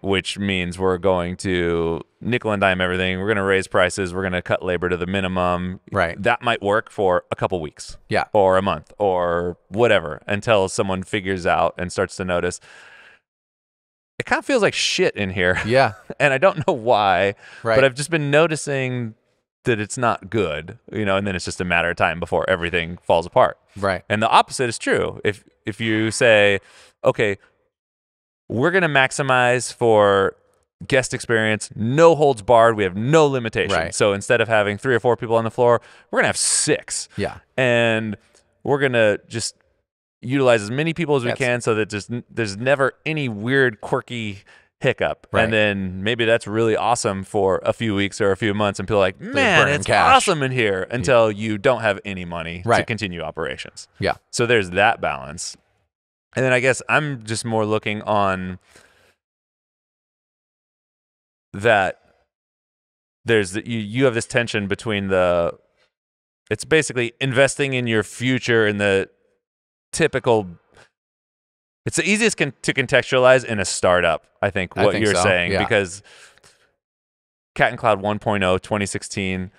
which means we're going to nickel and dime everything. We're going to raise prices. We're going to cut labor to the minimum. Right. That might work for a couple weeks. Yeah. Or a month or whatever, until someone figures out and starts to notice, it kind of feels like shit in here. Yeah. And I don't know why, Right. but I've just been noticing that it's not good, and then it's just a matter of time before everything falls apart. Right. And the opposite is true. If you say, okay, we're going to maximize for guest experience, no holds barred, we have no limitations. Right. So instead of having 3 or 4 people on the floor, we're going to have 6. Yeah. And we're going to just utilize as many people as we can, so that there's never any weird, quirky hiccup. Right. And then maybe that's really awesome for a few weeks or a few months, and people are like, man, burning it's cash. awesome in here, until you don't have any money to Right. continue operations. Yeah. So there's that balance. And then I guess I'm just more looking on that you have this tension between it's basically investing in your future in the typical. It's the easiest to contextualize in a startup, I think, what you're so, saying, yeah. because Cat and Cloud 1.0, 2016,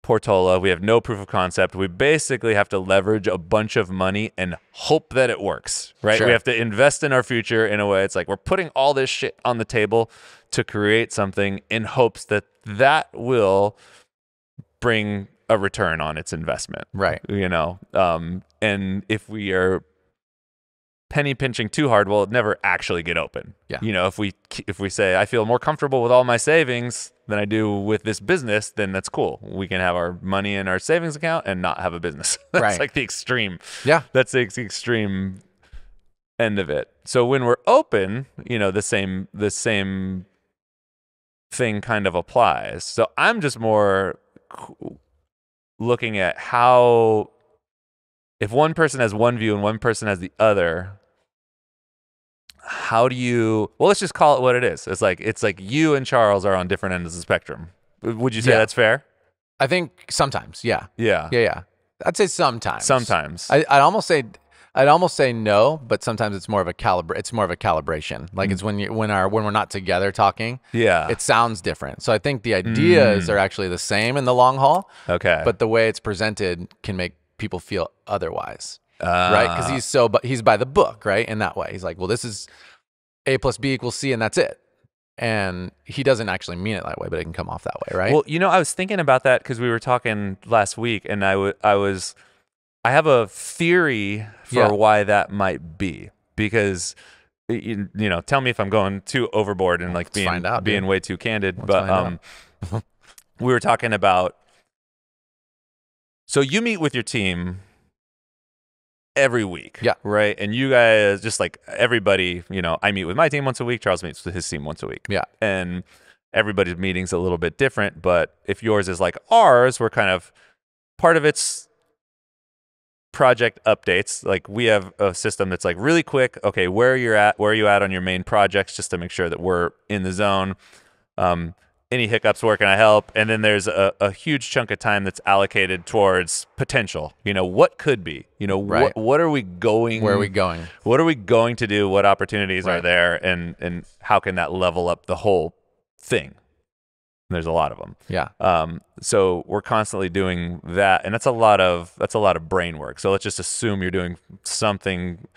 Portola, we have no proof of concept. We basically have to leverage a bunch of money and hope that it works, right? Sure. We have to invest in our future in a way. It's like we're putting all this shit on the table to create something in hopes that will bring a return on its investment. Right. And if we are penny pinching too hard, well, it never actually get open. Yeah. If we say, I feel more comfortable with all my savings than I do with this business, then that's cool. We can have our money in our savings account and not have a business. That's Right. like the extreme. Yeah. That's the extreme end of it. So when we're open, the same thing kind of applies. So I'm just more looking at how, if one person has one view and one person has the other, how do you, let's just call it what it is. It's like you and Charles are on different ends of the spectrum. Would you say Yeah. that's fair? I think sometimes. Yeah. Yeah. Yeah. I'd say sometimes. Sometimes. I'd almost say no, but sometimes it's more of a calibration. Like it's when we're not together talking, yeah. it sounds different. So I think the ideas are actually the same in the long haul, Okay. but the way it's presented can make people feel otherwise. Right? Because he's by the book, right? In that way, he's like, well, this is A plus B equals C, and that's it. And he doesn't actually mean it that way, but it can come off that way, right? Well, I was thinking about that because we were talking last week, and I have a theory for Yeah. why that might be, because tell me if I'm going too overboard and like find out, being dude. way too candid. Find But we were talking about, so you meet with your team every week, Yeah. right? And you guys, just like everybody, I meet with my team once a week, Charles meets with his team once a week. Yeah. And everybody's meeting's a little bit different, but if yours is like ours, we're kind of, part of it's project updates. Like we have a system that's like really quick. Okay, where are you at on your main projects, just to make sure that we're in the zone. Any hiccups, where can I help? And then there's a huge chunk of time that's allocated towards potential. What could be? Right. What are we going? Where are we going? What are we going to do? What opportunities are Right. there? And how can that level up the whole thing? There's a lot of them. Yeah. So we're constantly doing that, and that's a lot of brain work. So let's just assume you're doing something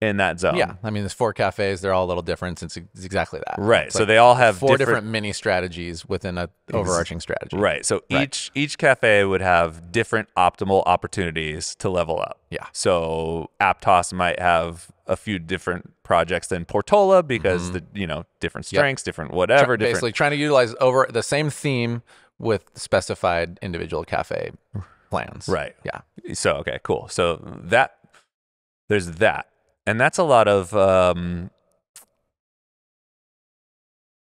in that zone. Yeah. I mean, there's 4 cafes. They're all a little different. It's exactly that. Right. It's So like they all have 4 different mini strategies within a overarching strategy. Right. So Right. each cafe would have different optimal opportunities to level up. Yeah. So Aptos might have a few different projects than Portola because the different strengths, different whatever, different. Basically trying to utilize over the same theme with specified individual cafe plans. Right. Yeah. So okay, cool. So there's that. And that's a lot of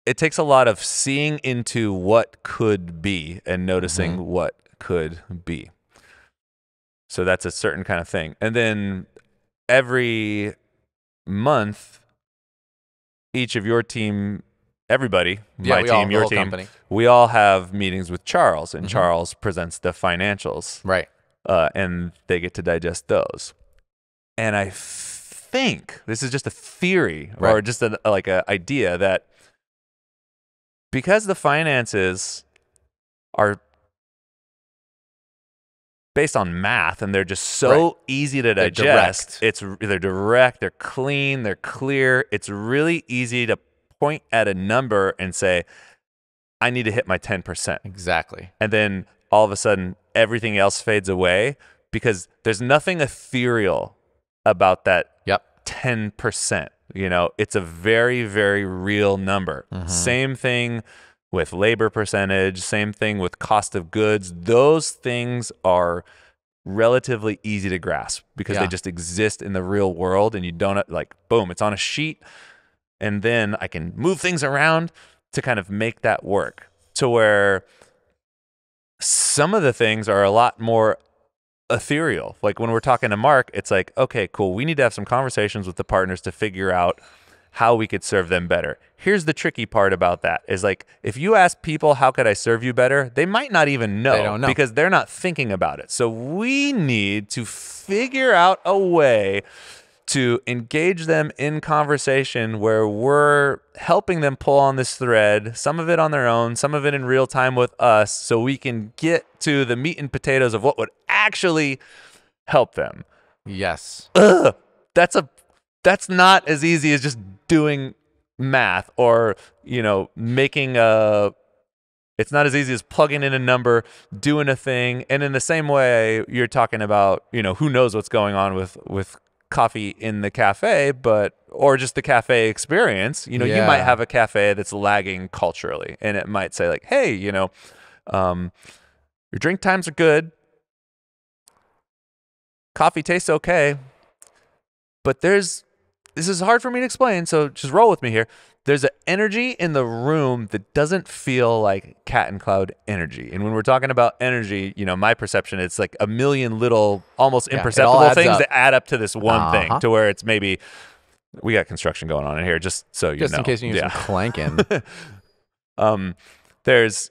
it takes a lot of seeing into what could be and noticing what could be. So that's a certain kind of thing. And then every month, each of your team, everybody, my team, your team, company. we all have meetings with Charles, and Charles presents the financials, Right. and they get to digest those. And I think this is just a theory or Right. just a idea that because the finances are based on math and they're just so easy to digest, they're direct, they're clean, they're clear. It's really easy to point at a number and say, I need to hit my 10%. Exactly. And then all of a sudden everything else fades away because there's nothing ethereal about that 10%. It's a very, very real number. Same thing with labor percentage, same thing with cost of goods. Those things are relatively easy to grasp because they just exist in the real world, and you don't boom, it's on a sheet, and then I can move things around to kind of make that work to where some of the things are a lot more ethereal. Like when we're talking to Mark, it's like, okay, cool. We need to have some conversations with the partners to figure out how we could serve them better. Here's the tricky part about that is like, if you ask people, how could I serve you better? They might not even know, They don't know. because they're not thinking about it. So we need to figure out a way to engage them in conversation where we're helping them pull on this thread, some of it on their own, some of it in real time with us, so we can get to the meat and potatoes of what would actually help them. Yes. That's not as easy as just doing math or, making it's not as easy as plugging in a number, doing a thing. And in the same way, you're talking about, who knows what's going on with coffee in the cafe, or just the cafe experience. You might have a cafe that's lagging culturally, and it might say like, hey, your drink times are good. Coffee tastes okay. But this is hard for me to explain, so just roll with me here. There's an energy in the room that doesn't feel like Cat and Cloud energy. And when we're talking about energy, my perception, it's like a million little, almost imperceptible things that add up to this one thing, to where it's maybe, we got construction going on in here, just so you know. Just in case you need some clanking. There's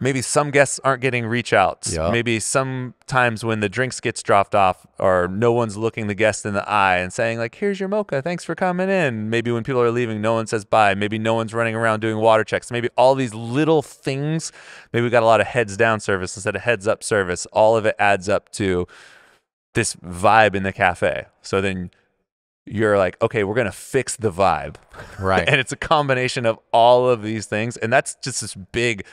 maybe some guests aren't getting reach outs. Yep. Maybe sometimes when the drinks gets dropped off, or no one's looking the guest in the eye and saying like, here's your mocha, thanks for coming in. Maybe when people are leaving, no one says bye. Maybe no one's running around doing water checks. Maybe all these little things. Maybe we got a lot of heads down service instead of heads up service. All of it adds up to this vibe in the cafe. So then you're like, okay, we're going to fix the vibe. Right. And it's a combination of all of these things. And that's just this big,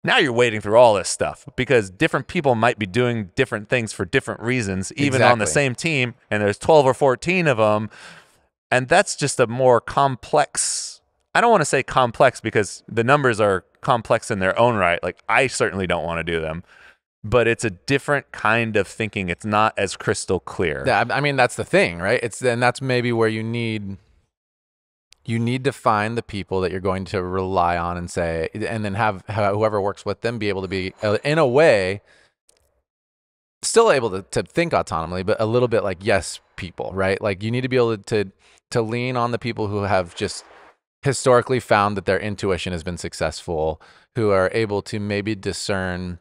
now you're wading through all this stuff because different people might be doing different things for different reasons, even on the same team. And there's 12 or 14 of them. And that's just a more complex, I don't want to say complex because the numbers are complex in their own right. Like I certainly don't want to do them, but it's a different kind of thinking. It's not as crystal clear. Yeah, I mean, that's the thing, right? And that's maybe where you need to find the people that you're going to rely on and say, and then have whoever works with them be able to be, in a way, still able to think autonomously, but a little bit like yes people, right? Like you need to be able to lean on the people who have just historically found that their intuition has been successful, who are able to maybe discern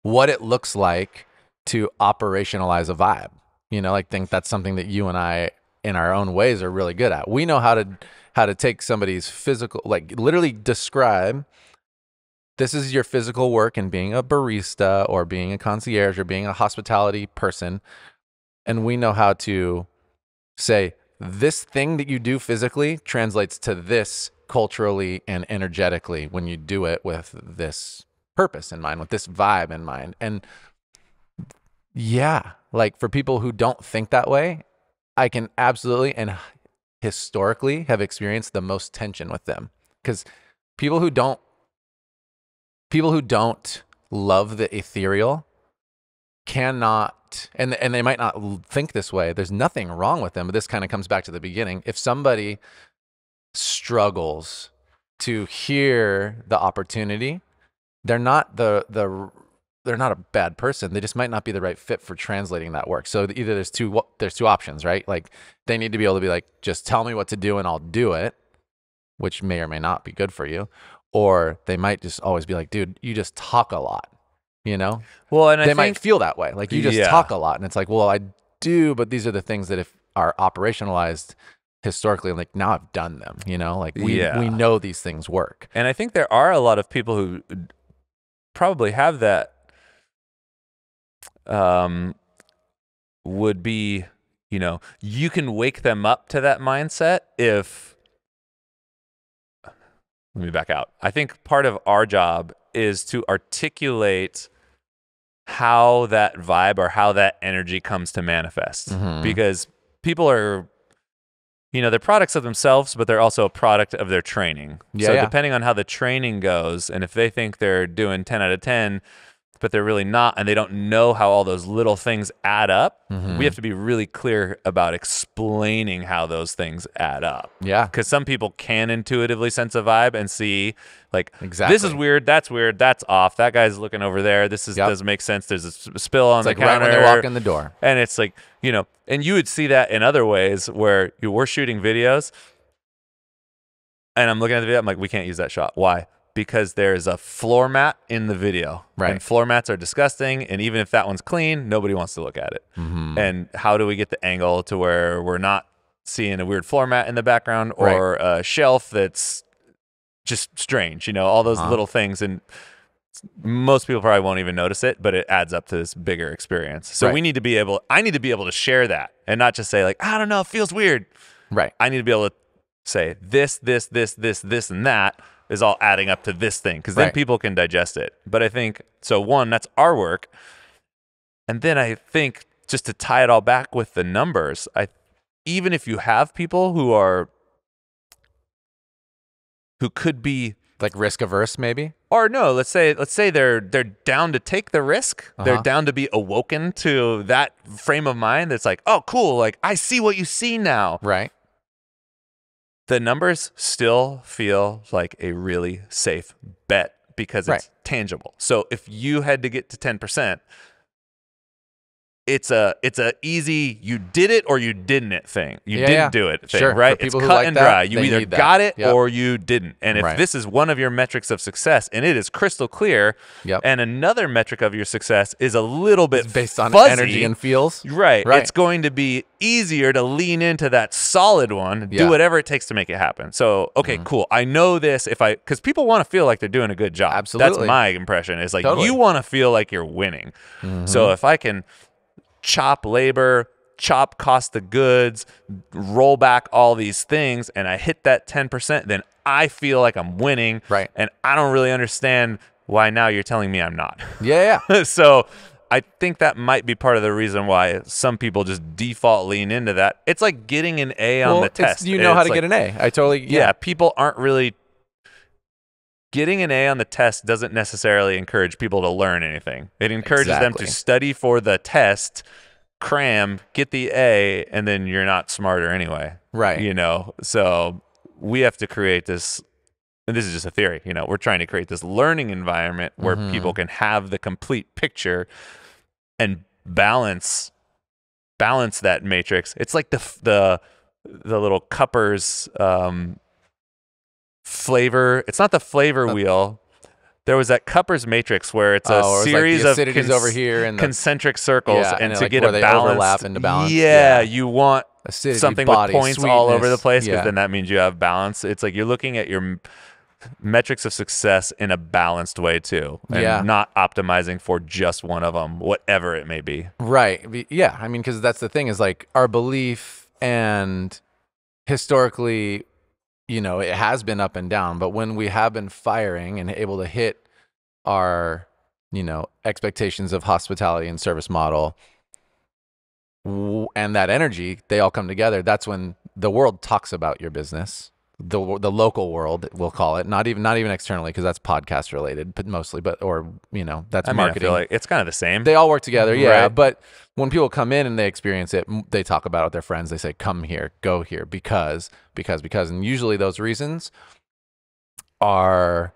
what it looks like to operationalize a vibe. You know, I think that's something that you and I in our own ways are really good at. We know how to take somebody's physical, like literally describe, this is your physical work in being a barista or being a concierge or being a hospitality person. And we know how to say, this thing that you do physically translates to this culturally and energetically when you do it with this purpose in mind, with this vibe in mind. And yeah, like for people who don't think that way, I can absolutely and historically have experienced the most tension with them, because people who don't love the ethereal cannot, and they might not think this way. There's nothing wrong with them, but this kind of comes back to the beginning. If somebody struggles to hear the opportunity, they're not they're not a bad person. They just might not be the right fit for translating that work. So either there's two options, right? Like they need to be able to be like, just tell me what to do and I'll do it, which may or may not be good for you. Or they might just always be like, dude, you just talk a lot, you know? Well, and they might feel that way. Like you just talk a lot. And it's like, well, I do, but these are the things that if are operationalized historically, like now I've done them, you know? Like we know these things work. And I think there are a lot of people who probably have that, would be, you know, you can wake them up to that mindset if, let me back out. I think part of our job is to articulate how that vibe or how that energy comes to manifest. Because people are, you know, they're products of themselves, but they're also a product of their training. Depending on how the training goes, and if they think they're doing 10 out of 10, but they're really not, and they don't know how all those little things add up, we have to be really clear about explaining how those things add up. Yeah. Because some people can intuitively sense a vibe and see, like, this is weird, that's off, that guy's looking over there, this is doesn't make sense, there's a spill on the counter. Right when they walk in the door. And it's like, you know, and you would see that in other ways where we're shooting videos, and I'm looking at the video, I'm like, we can't use that shot. Why? Because there's a floor mat in the video. Right. And floor mats are disgusting. And even if that one's clean, nobody wants to look at it. And how do we get the angle to where we're not seeing a weird floor mat in the background or a shelf that's just strange, you know, all those little things. And most people probably won't even notice it, but it adds up to this bigger experience. So I need to be able to share that and not just say like, I don't know, it feels weird. Right. I need to be able to say this, and that is all adding up to this thing, because then people can digest it. But I think, so one, that's our work. And then I think just to tie it all back with the numbers, even if you have people who could be like risk averse maybe, or no, let's say they're down to take the risk. They're down to be awoken to that frame of mind that's like, oh cool, like I see what you see now. Right. The numbers still feel like a really safe bet because it's tangible. So if you had to get to 10%, it's a easy you did it or you didn't it thing. You didn't do it thing, right? It's cut and dry. You either got it or you didn't. And if this is one of your metrics of success and it is crystal clear, and another metric of your success is a little bit based on fuzzy, energy and feels, right? It's going to be easier to lean into that solid one, do whatever it takes to make it happen. So, okay, cool. I know this because people want to feel like they're doing a good job. Absolutely. That's my impression. Is like you want to feel like you're winning. So if I can chop labor, chop cost of goods, roll back all these things, and I hit that 10%, then I feel like I'm winning. Right. And I don't really understand why now you're telling me I'm not. Yeah. So I think that might be part of the reason why some people just default lean into that. It's like getting an A on the test. You know how to get an A. I totally, people aren't really, getting an A on the test doesn't necessarily encourage people to learn anything. It encourages them to study for the test, cram, get the A, and then you're not smarter anyway. Right. You know, so we have to create this, and this is just a theory, you know, we're trying to create this learning environment where people can have the complete picture and balance that matrix. It's like the little cuppers flavor. It's not the flavor wheel. There was that Cuppers matrix where it's a series like the of acidities over here and concentric circles, and to like get where a they balance, overlap into balance. you want Acidity, something body, with points all over the sweetness. place, because then that means you have balance. It's like you're looking at your metrics of success in a balanced way too, and not optimizing for just one of them, whatever it may be. Right. Yeah. I mean, because that's the thing is like our belief, and historically, you know, it has been up and down, but when we have been firing and able to hit our, you know, expectations of hospitality and service model and that energy, they all come together. That's when the world talks about your business. The local world, we'll call it, not even externally, because that's podcast related, but mostly, or you know, that's marketing. I feel like it's kind of the same. They all work together, yeah. Right. But when people come in and they experience it, they talk about it with their friends. They say, "Come here, go here, because," and usually those reasons are,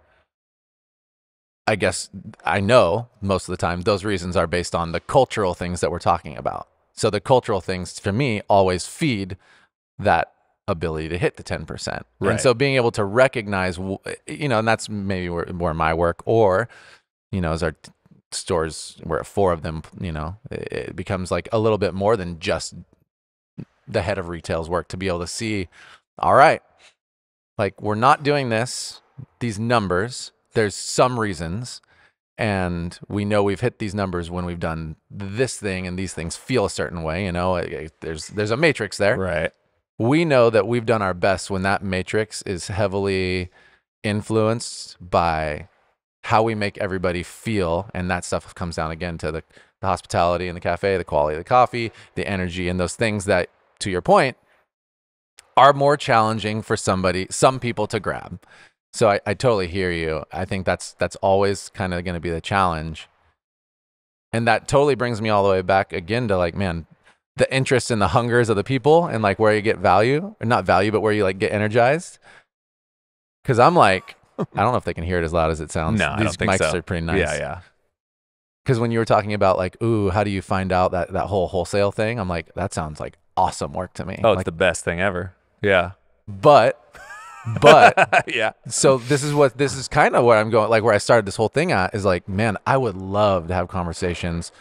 I guess, I know most of the time those reasons are based on the cultural things that we're talking about. So the cultural things, for me, always feed that ability to hit the 10%. Right. And so being able to recognize, you know, and that's maybe where my work, or, you know, as our stores, we're at 4 of them, you know, it becomes like a little bit more than just the head of retail's work to be able to see, all right, like we're not doing these numbers, there's some reasons, and we know we've hit these numbers when we've done this thing, and these things feel a certain way, you know, there's a matrix there. Right. We know that we've done our best when that matrix is heavily influenced by how we make everybody feel. And that stuff comes down again to the hospitality in the cafe, the quality of the coffee, the energy, and those things that, to your point, are more challenging for some people to grab. So I totally hear you. I think that's always kind of going to be the challenge. And that totally brings me all the way back again to like, man, the interest and the hungers of the people, and like where you get value, or not value, but where you like get energized. Cause I'm like, I don't know if they can hear it as loud as it sounds. No, I These don't think mics so. are pretty nice. Yeah. Cause when you were talking about like, ooh, how do you find out that whole wholesale thing? I'm like, that sounds like awesome work to me. Oh, it's like, the best thing ever. Yeah. but yeah. So this is kind of where I'm going, like where I started this whole thing at is like, man, I would love to have conversations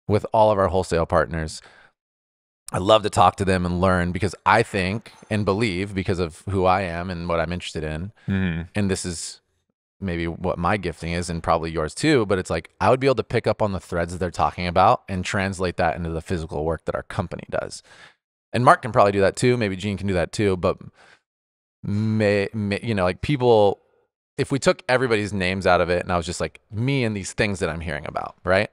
with all of our wholesale partners. I love to talk to them and learn, because I think and believe, because of who I am and what I'm interested in. And this is maybe what my gifting is, and probably yours too, but it's like, I would be able to pick up on the threads that they're talking about and translate that into the physical work that our company does. And Mark can probably do that too. Maybe Gene can do that too, but you know, like people, if we took everybody's names out of it and I was just like me and these things that I'm hearing about, right?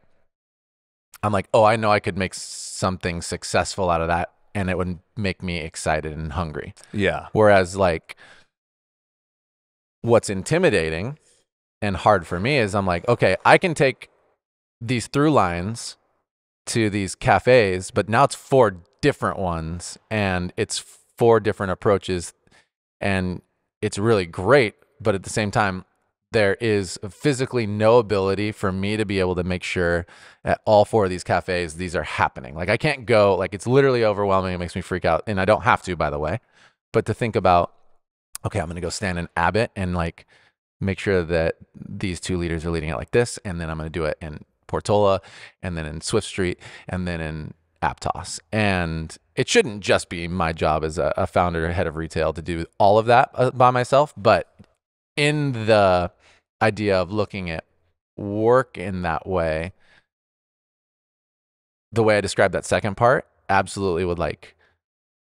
I'm like, oh, I know I could make something successful out of that, and it would make me excited and hungry. Yeah. Whereas like what's intimidating and hard for me is I'm like, okay, I can take these through lines to these cafes, but now it's 4 different ones, and it's 4 different approaches, and it's really great. But at the same time, there is physically no ability for me to be able to make sure at all 4 of these cafes, these are happening. Like I can't go, like it's literally overwhelming. It makes me freak out. And I don't have to, by the way, but to think about, okay, I'm going to go stand in Abbott and like make sure that these 2 leaders are leading it like this. And then I'm going to do it in Portola, and then in Swift Street, and then in Aptos. And it shouldn't just be my job as a founder, head of retail, to do all of that by myself, but in the idea of looking at work in that way, the way I described that second part absolutely would like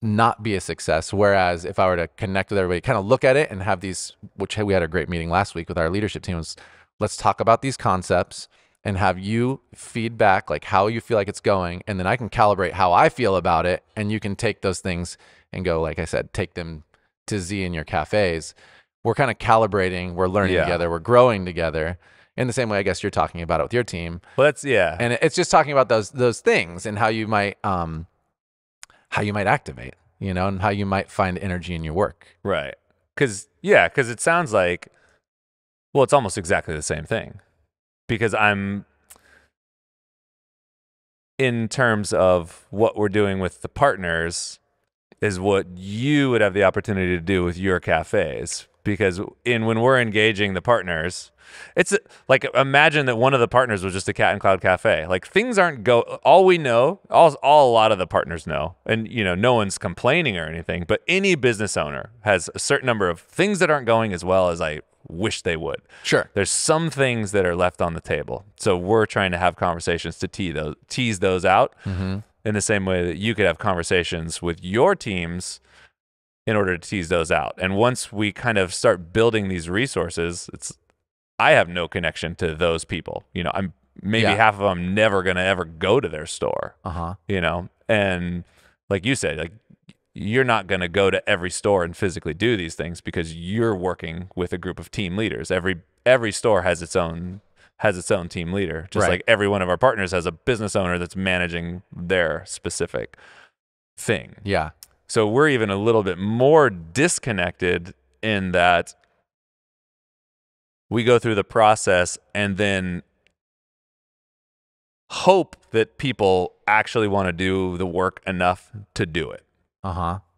not be a success. Whereas if I were to connect with everybody, kind of look at it and have these, which we had a great meeting last week with our leadership team, was let's talk about these concepts and have you feedback like how you feel like it's going. And then I can calibrate how I feel about it. And you can take those things and go, like I said, take them to Z in your cafes. We're kind of calibrating, we're learning together, we're growing together. In the same way, I guess you're talking about it with your team. Well, that's, yeah. And it's just talking about those things and how you might activate, you know, and how you might find energy in your work. Right. Because it sounds like, well, it's almost exactly the same thing. Because in terms of what we're doing with the partners is what you would have the opportunity to do with your cafes. Because when we're engaging the partners, it's like, imagine that one of the partners was just a Cat and Cloud cafe. Like, things aren't all we know, all a lot of the partners know, and no one's complaining or anything, but any business owner has a certain number of things that aren't going as well as I wish they would. Sure. There's some things that are left on the table. So we're trying to have conversations to tease those out in the same way that you could have conversations with your teams in order to tease those out. And once we kind of start building these resources, I have no connection to those people. I'm maybe half of them never going to ever go to their store. And like you said, like, you're not going to go to every store and physically do these things because you're working with a group of team leaders. Every store has its own team leader, just like every one of our partners has a business owner that's managing their specific thing. Yeah. So we're even a little bit more disconnected in that we go through the process and then hope that people actually want to do the work enough to do it.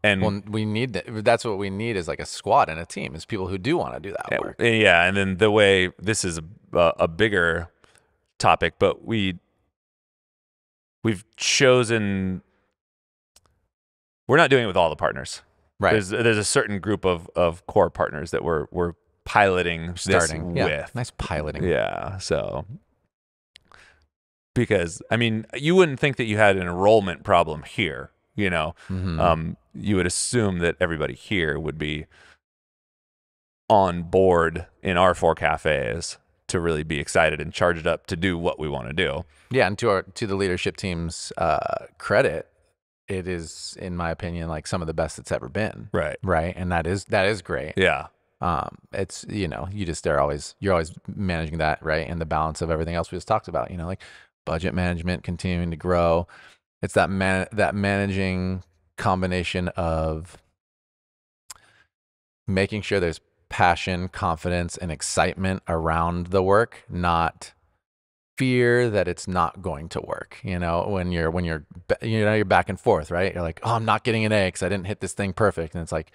And we need that. That's what we need, is like a squad and a team, is people who do want to do that work. Yeah. And then the way, this is a bigger topic, but we've chosen, we're not doing it with all the partners. Right. There's a certain group of core partners that we're piloting Starting this with. Nice piloting. Yeah. So, because you wouldn't think that you had an enrollment problem here. You would assume that everybody here would be on board in our 4 cafes to really be excited and charged up to do what we want to do. Yeah, and to the leadership team's credit, it is, in my opinion, like some of the best it's ever been. Right. And that is great. Yeah. It's you're always managing that, right, and the balance of everything else we just talked about. Like budget management, continuing to grow. It's that managing combination of making sure there's passion, confidence, and excitement around the work, not fear that it's not going to work. When you're back and forth, right? You're like, oh, I'm not getting an A because I didn't hit this thing perfect, and it's like,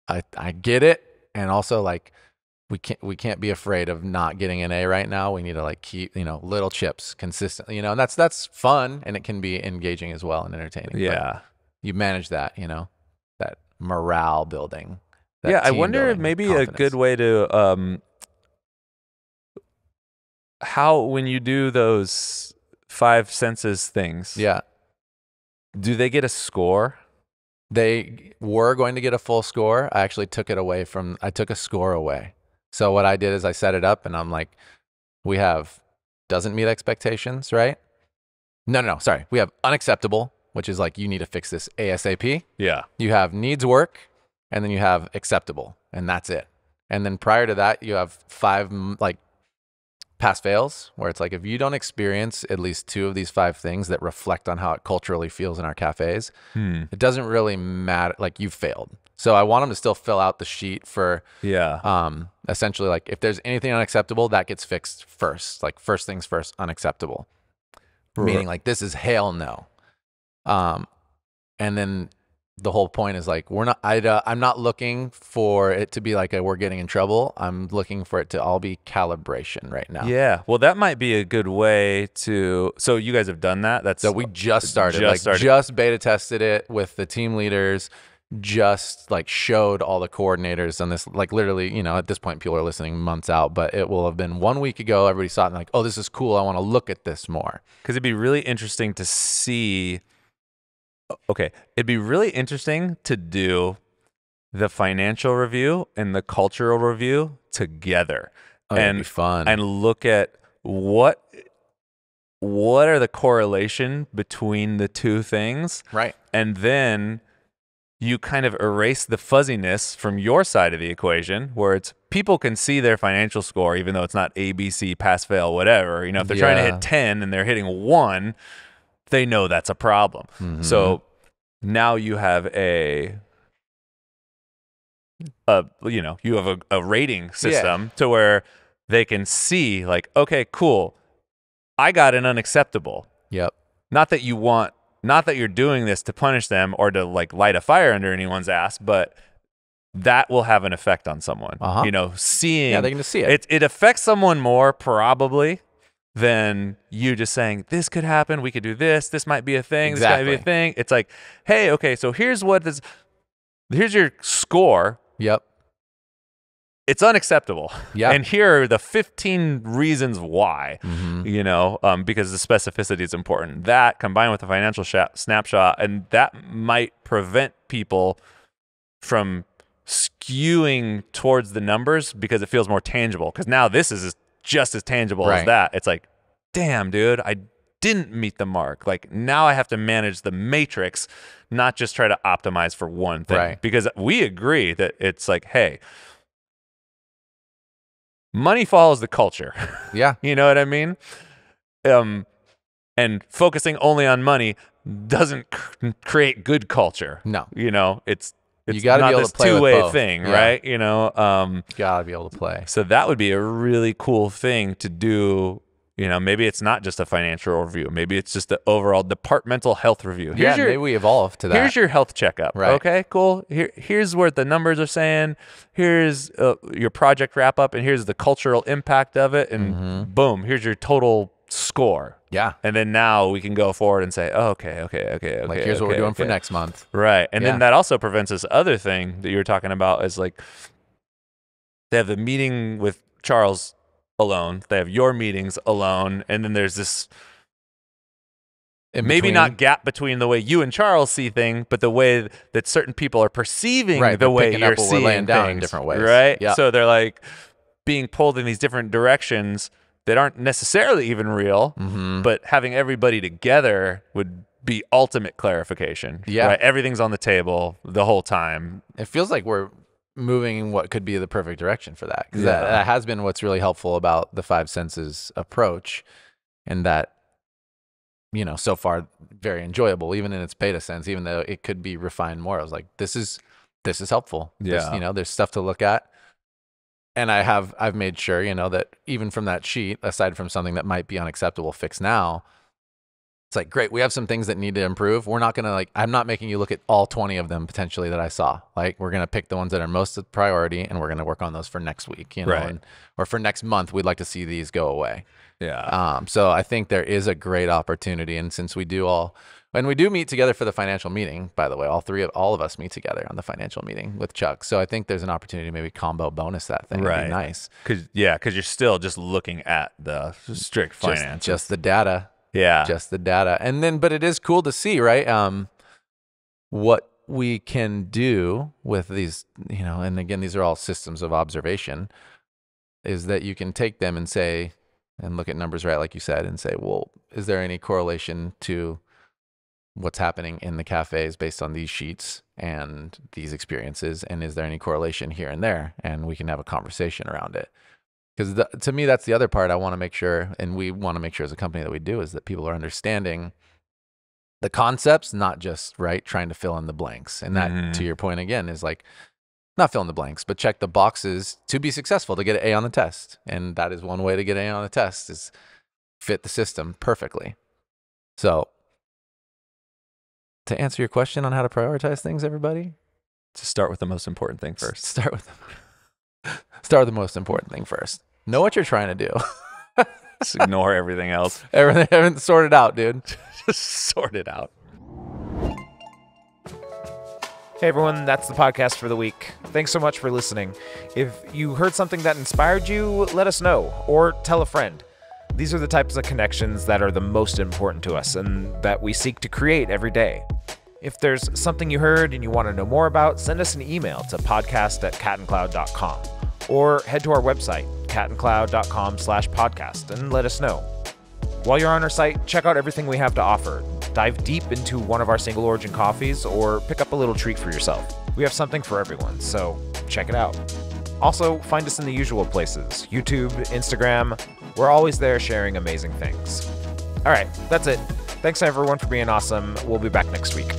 I get it, and also like, we can't be afraid of not getting an A right now. We need to like keep, little chips consistently, and that's fun, and it can be engaging as well and entertaining. Yeah. But you manage that, that morale building. Yeah. I wonder if maybe confidence. A good way to, how, when you do those 5 senses things, do they get a score? They were going to get a full score. I actually took a score away. So what I did is I set it up, and I'm like, we have doesn't meet expectations, right? No, sorry. We have unacceptable, which is like, you need to fix this ASAP. Yeah. You have needs work, and then you have acceptable, and that's it. And then prior to that, you have 5 like pass fails, where it's like, if you don't experience at least 2 of these 5 things that reflect on how it culturally feels in our cafes, it doesn't really matter. Like, you failed. So I want them to still fill out the sheet for, essentially, like, if there's anything unacceptable, that gets fixed first. Like, first things first, unacceptable. Meaning, like, this is hell no. And then the whole point is like, I'm not looking for it to be like we're getting in trouble. I'm looking for it to all be calibration right now. Yeah. Well, that might be a good way to, so you guys have done that? So we just started, just beta tested it with the team leaders, just like showed all the coordinators on this, like literally, at this point people are listening months out, but it will have been 1 week ago. Everybody saw it and like, oh, this is cool. I want to look at this more. Because it'd be really interesting to see. Okay, it'd be really interesting to do the financial review and the cultural review together, that'd be fun. And look at what are the correlation between the 2 things, right? And then you kind of erase the fuzziness from your side of the equation, where it's people can see their financial score, even though it's not ABC, pass, fail, whatever. If they're trying to hit 10 and they're hitting 1, they know that's a problem. Mm-hmm. So now you have you have a rating system to where they can see like, okay, cool, I got an unacceptable. Yep. Not that you're doing this to punish them or to like light a fire under anyone's ass, but that will have an effect on someone. Uh-huh. You know, seeing. Yeah, they're going to see it. It affects someone more probably than you just saying, this could happen. We could do this. This might be a thing. Exactly. This might be a thing. It's like, hey, okay, so here's your score. Yep. It's unacceptable. Yeah. And here are the 15 reasons why, Mm-hmm. you know, because the specificity is important. That combined with the financial snapshot, and that might prevent people from skewing towards the numbers because it feels more tangible. Because now this is just as tangible as that. It's like, damn, dude, I didn't meet the mark. Like now I have to manage the matrix, not just try to optimize for one thing. Right. Because we agree that it's like, hey, money follows the culture. Yeah. You know what I mean? And focusing only on money doesn't create good culture. No. You know, it's You gotta not be able this to play with two-way both. thing, Yeah. right? You know, You got to be able to play. so that would be a really cool thing to do. You know, maybe it's not just a financial review. Maybe it's just the overall departmental health review. Maybe we evolve to that. Here's your health checkup. Right. Okay, cool. Here's what the numbers are saying. Here's your project wrap up, and here's the cultural impact of it. And boom, here's your total score. Yeah. And then now we can go forward and say, oh, okay. Like, here's what we're doing for next month. Right. And Yeah. then that also prevents this other thing that you were talking about is like they have the meeting with Charles alone. They have your meetings alone. And then there's this In maybe between. not gap between the way you and Charles see things, but the way that certain people are perceiving Right, the they're way picking you're up what we're seeing laying down in things, different ways. Right? Yeah. So they're like being pulled in these different directions that aren't necessarily even real, Mm-hmm. but having everybody together would be ultimate clarification. Yeah. Right? Everything's on the table the whole time. It feels like we're moving in what could be the perfect direction for that. 'Cause Yeah. that has been what's really helpful about the five senses approach, and that, you know, so far very enjoyable, even in its beta sense, even though it could be refined more. I was like, this is helpful. Yeah. You know, there's stuff to look at. And I've made sure, you know, that even from that sheet, aside from something that might be unacceptable, fix now, it's like, great, we have some things that need to improve. We're not going to I'm not making you look at all 20 of them potentially that I saw. Like, we're going to pick the ones that are most of priority and we're going to work on those for next week, you know, Right. or for next month, we'd like to see these go away. Yeah. So I think there is a great opportunity. And since we do meet together for the financial meeting, by the way, all of us meet together on the financial meeting with Chuck. So I think there's an opportunity to maybe combo bonus that thing. It'd Right. be nice. Because you're still just looking at the strict finance. Just the data. Yeah. Just the data. And then, but it is cool to see, right? What we can do with these, you know, and again, these are all systems of observation, is that you can take them and say, and look at numbers, right? Like you said, and say, well, is there any correlation to what's happening in the cafes based on these sheets and these experiences? And is there any correlation here and there? And we can have a conversation around it. Because to me, that's the other part I want to make sure, and we want to make sure as a company that we do, is that people are understanding the concepts, not just, right, trying to fill in the blanks. And that, to your point again, is like, not fill in the blanks, but check the boxes to be successful, to get an A on the test. And that is one way to get an A on the test, is fit the system perfectly. So to answer your question on how to prioritize things, everybody, to start with the most important thing first. Start with the most important thing first. Know what you're trying to do. Just ignore everything else. Everything sorted out, dude. Just sort it out. Hey everyone, that's the podcast for the week. Thanks so much for listening. If you heard something that inspired you, let us know, or tell a friend. These are the types of connections that are the most important to us and that we seek to create every day. If there's something you heard and you want to know more about, send us an email to podcast@catandcloud.com or head to our website, catandcloud.com/podcast, and let us know. While you're on our site, check out everything we have to offer. Dive deep into one of our single origin coffees or pick up a little treat for yourself. We have something for everyone, so check it out. Also, find us in the usual places, YouTube, Instagram. We're always there sharing amazing things. All right, that's it. Thanks everyone for being awesome. We'll be back next week.